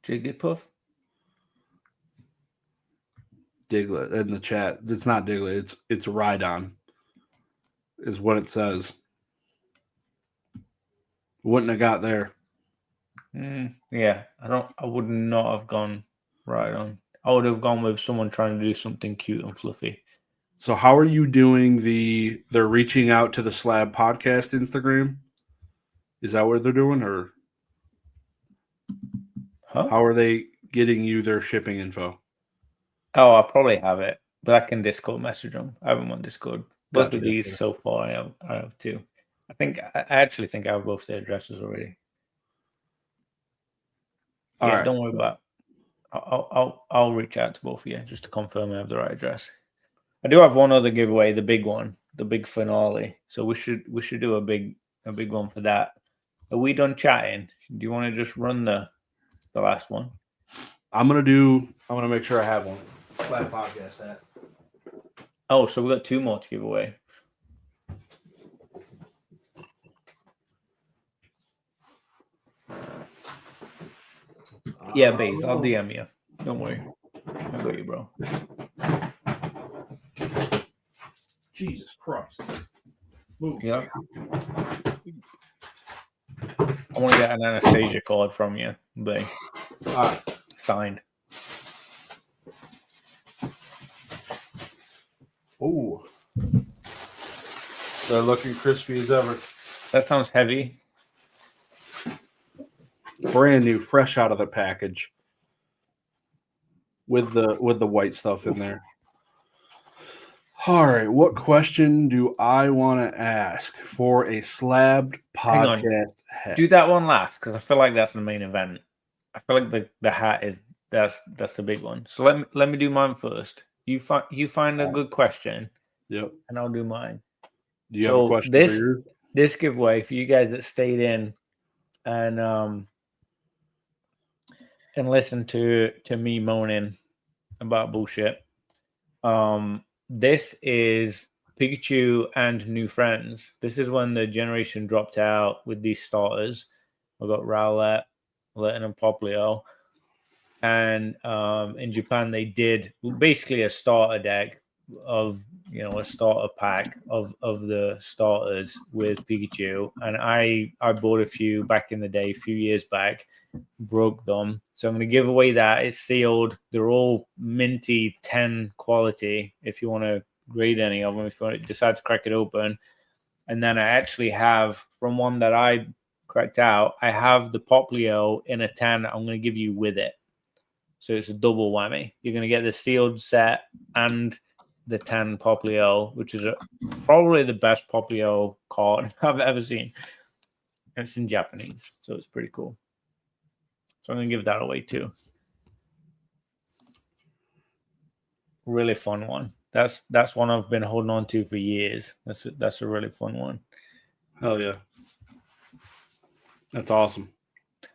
Jigglypuff? Diglett in the chat. It's not Diglett. It's Rhydon, is what it says. Wouldn't have got there. Yeah, I would not have gone right on. I would have gone with someone trying to do something cute and fluffy. So how are you doing they're reaching out to the Slabbed podcast Instagram? Is that what they're doing, or how are they getting you their shipping info? Oh, I probably have it, but I can Discord message them. I haven't on Discord. Both Gotcha. of these so far, I have two. I actually think I have both their addresses already. All right. Don't worry about it. I'll reach out to both of you just to confirm I have the right address. I do have one other giveaway, the big one, the big finale. So we should do a big one for that. Are we done chatting? Do you want to just run the last one? I'm gonna make sure I have one. Slabbed podcast hat. Oh, so we got 2 more to give away. Yeah, Baze, I'll DM you. Don't worry. I got you, bro. Jesus Christ. Move. Yeah. I want to get an Anastasia card from you, Bay. All right. Signed. Oh. They're looking crispy as ever. That sounds heavy. Brand new, fresh out of the package. With the white stuff in there. All right, what question do I want to ask for a Slabbed podcast hat? Do that one last, because I feel like that's the main event. I feel like the hat is that's the big one. So let me do mine first. You find a good question. Yep. And I'll do mine. Do you have a question for yours? This giveaway for you guys that stayed in and listen to me moaning about bullshit. This is Pikachu and new friends. This is when the generation dropped out with these starters. We got Rowlet, Litten, and Poplio. And in Japan, they did basically a starter deck of, a starter pack of the starters with Pikachu. And I bought a few back in the day, a few years back, broke them. So I'm going to give away that. It's sealed. They're all minty 10 quality if you want to grade any of them, if you want to decide to crack it open. And then I actually have, from one that I cracked out, I have the Poplio in a 10 I'm going to give you with it. So it's a double whammy. You're going to get the sealed set and the 10 Poplio, which is probably the best Poplio card I've ever seen. And it's in Japanese, so it's pretty cool. So I'm going to give that away too. Really fun one. That's one I've been holding on to for years. That's a really fun one. Hell yeah. That's awesome.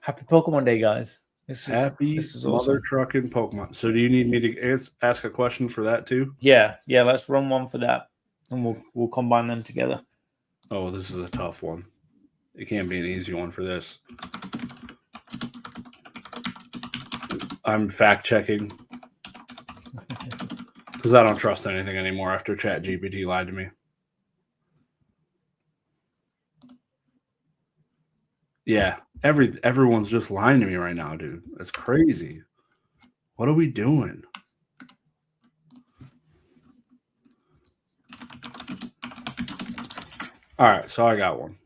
Happy Pokemon Day, guys. This is mother awesome. trucking Pokemon. So do you need me to ask a question for that too? Yeah. Let's run one for that, and we'll combine them together. Oh, this is a tough one. It can't be an easy one for this. I'm fact checking because I don't trust anything anymore after ChatGPT lied to me. Yeah, everyone's just lying to me right now, dude. That's crazy. What are we doing? All right, so I got one.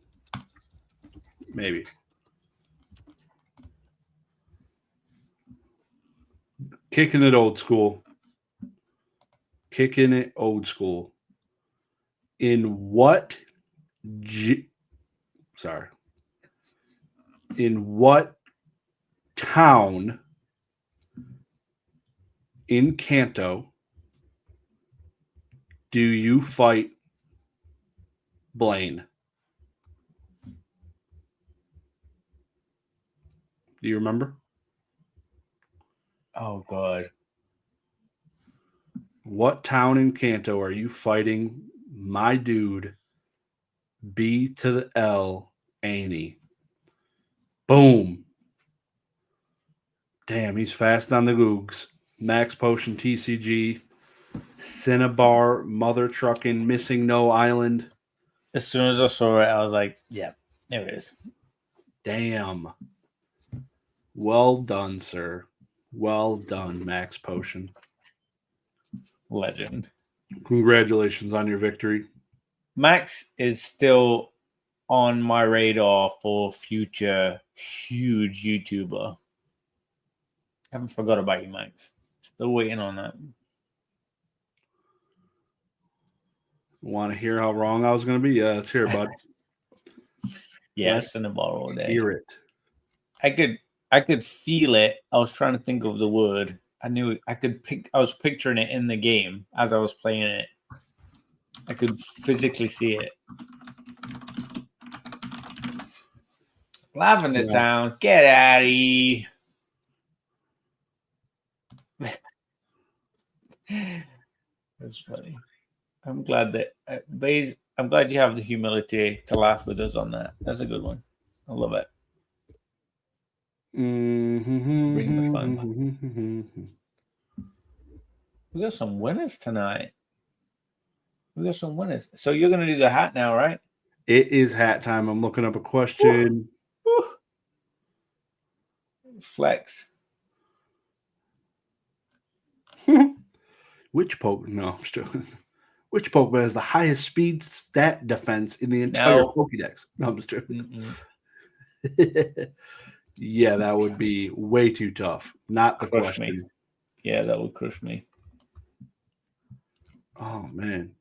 Maybe. Kicking it old school. In what town in Kanto Do you fight Blaine? Do you remember? Oh God. What town in Kanto are you fighting my dude B to the L Annie? Boom. Damn, he's fast on the googs. Max Potion TCG, Cinnabar, Mother Truckin', Missing No Island. As soon as I saw it, I was like, yeah, there it is. Damn. Well done, sir. Well done, Max Potion. Legend. Congratulations on your victory. Max is still on my radar for future huge YouTuber. Haven't forgot about you, Max. Still waiting on that. Want to hear how wrong I was going to be? Yeah, let's hear it, bud. Yes, in the bar all day. Hear it. I could feel it. I was trying to think of the word. I knew I was picturing it in the game as I was playing it. I could physically see it. Lavender down. Get out of here. That's funny. I'm glad that I'm glad you have the humility to laugh with us on that. That's a good one. I love it. Bring the fun. We got some winners tonight. So you're gonna do the hat now, right? It is hat time. I'm looking up a question. Flex. Which Pokemon? No, I'm still. Which Pokemon has the highest speed stat defense in the entire Pokédex? No, I'm just joking. Yeah, that would be way too tough. Not the question. Me. Yeah, that would crush me. Oh, man.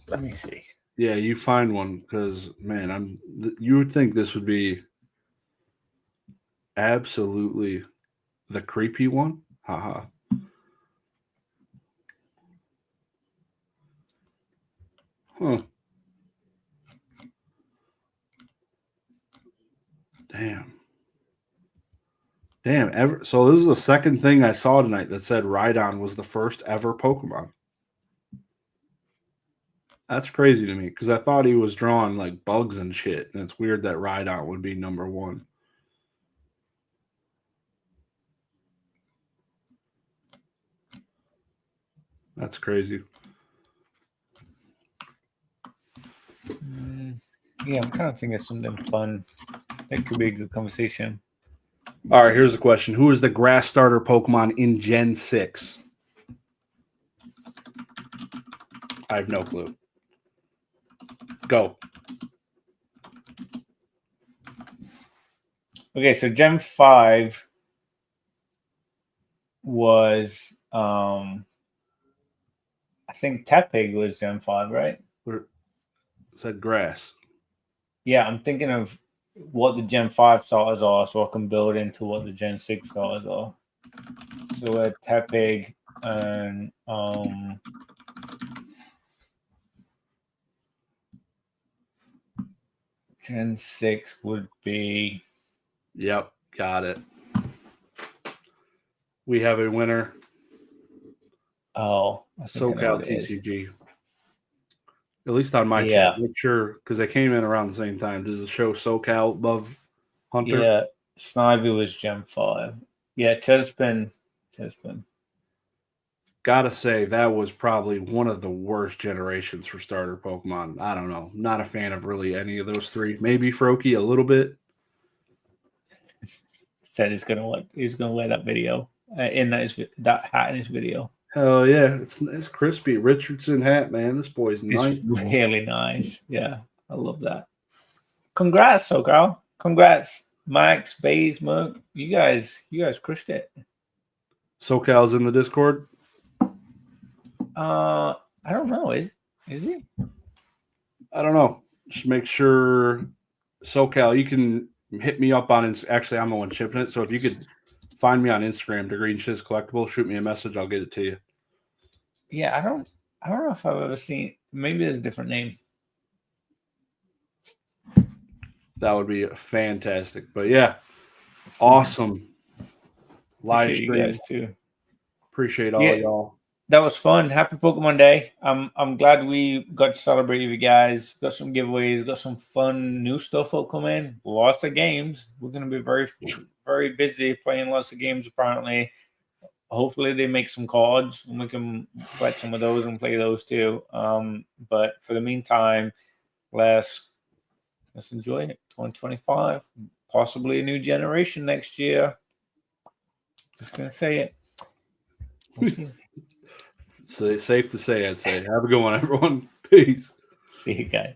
Let me see. Yeah, you find one because, man, you would think this would be absolutely the creepy one. Haha. Huh. Damn. So this is the second thing I saw tonight that said Rhydon was the first ever Pokemon. That's crazy to me because I thought he was drawing like bugs and shit, and it's weird that Rhydon would be number one. That's crazy. Yeah, I'm trying to think of something fun. That could be a good conversation. All right, here's the question. Who is the grass starter Pokemon in Gen 6? I have no clue. Go. Okay, so Gen 5 was I think Tepig was Gen 5, right? It said grass. Yeah, I'm thinking of what the Gen 5 starters are so I can build into what the Gen 6 starters are. So we had Tepig and Gen 6 would be... Yep, got it. We have a winner. Oh, SoCal TCG. At least on my chat. Make sure, because they came in around the same time. Does it show SoCal above Hunter? Yeah, Snivy was Gen 5. Yeah, Chespin. Gotta say, that was probably one of the worst generations for starter Pokemon. I don't know. Not a fan of really any of those three. Maybe Froakie a little bit. Said he's gonna wear that video that hat in his video. Hell yeah, it's crispy. Richardson hat, man. This boy's nice. It's really nice. Yeah, I love that. Congrats, SoCal. Congrats, Max, Baze, Merc. You guys crushed it. SoCal's in the Discord. I don't know. Is he? I don't know. Just make sure, SoCal, you can hit me up on actually I'm the one shipping it. So if you could find me on Instagram, Dagreenshiz Collectible, shoot me a message, I'll get it to you. Yeah, I don't know if I've ever seen. Maybe there's a different name. That would be fantastic. But yeah, awesome live Appreciate stream. you guys too. Appreciate all y'all. That was fun. Happy Pokemon Day. I'm glad we got to celebrate with you guys. Got some giveaways. Got some fun new stuff upcoming. Lots of games. We're gonna be very, very busy playing lots of games. Apparently, hopefully they make some cards and we can collect some of those and play those too. But for the meantime, let's enjoy it. 2025, possibly a new generation next year. Just gonna say it. We'll see. So safe to say, I'd say. Have a good one, everyone. Peace. See you guys.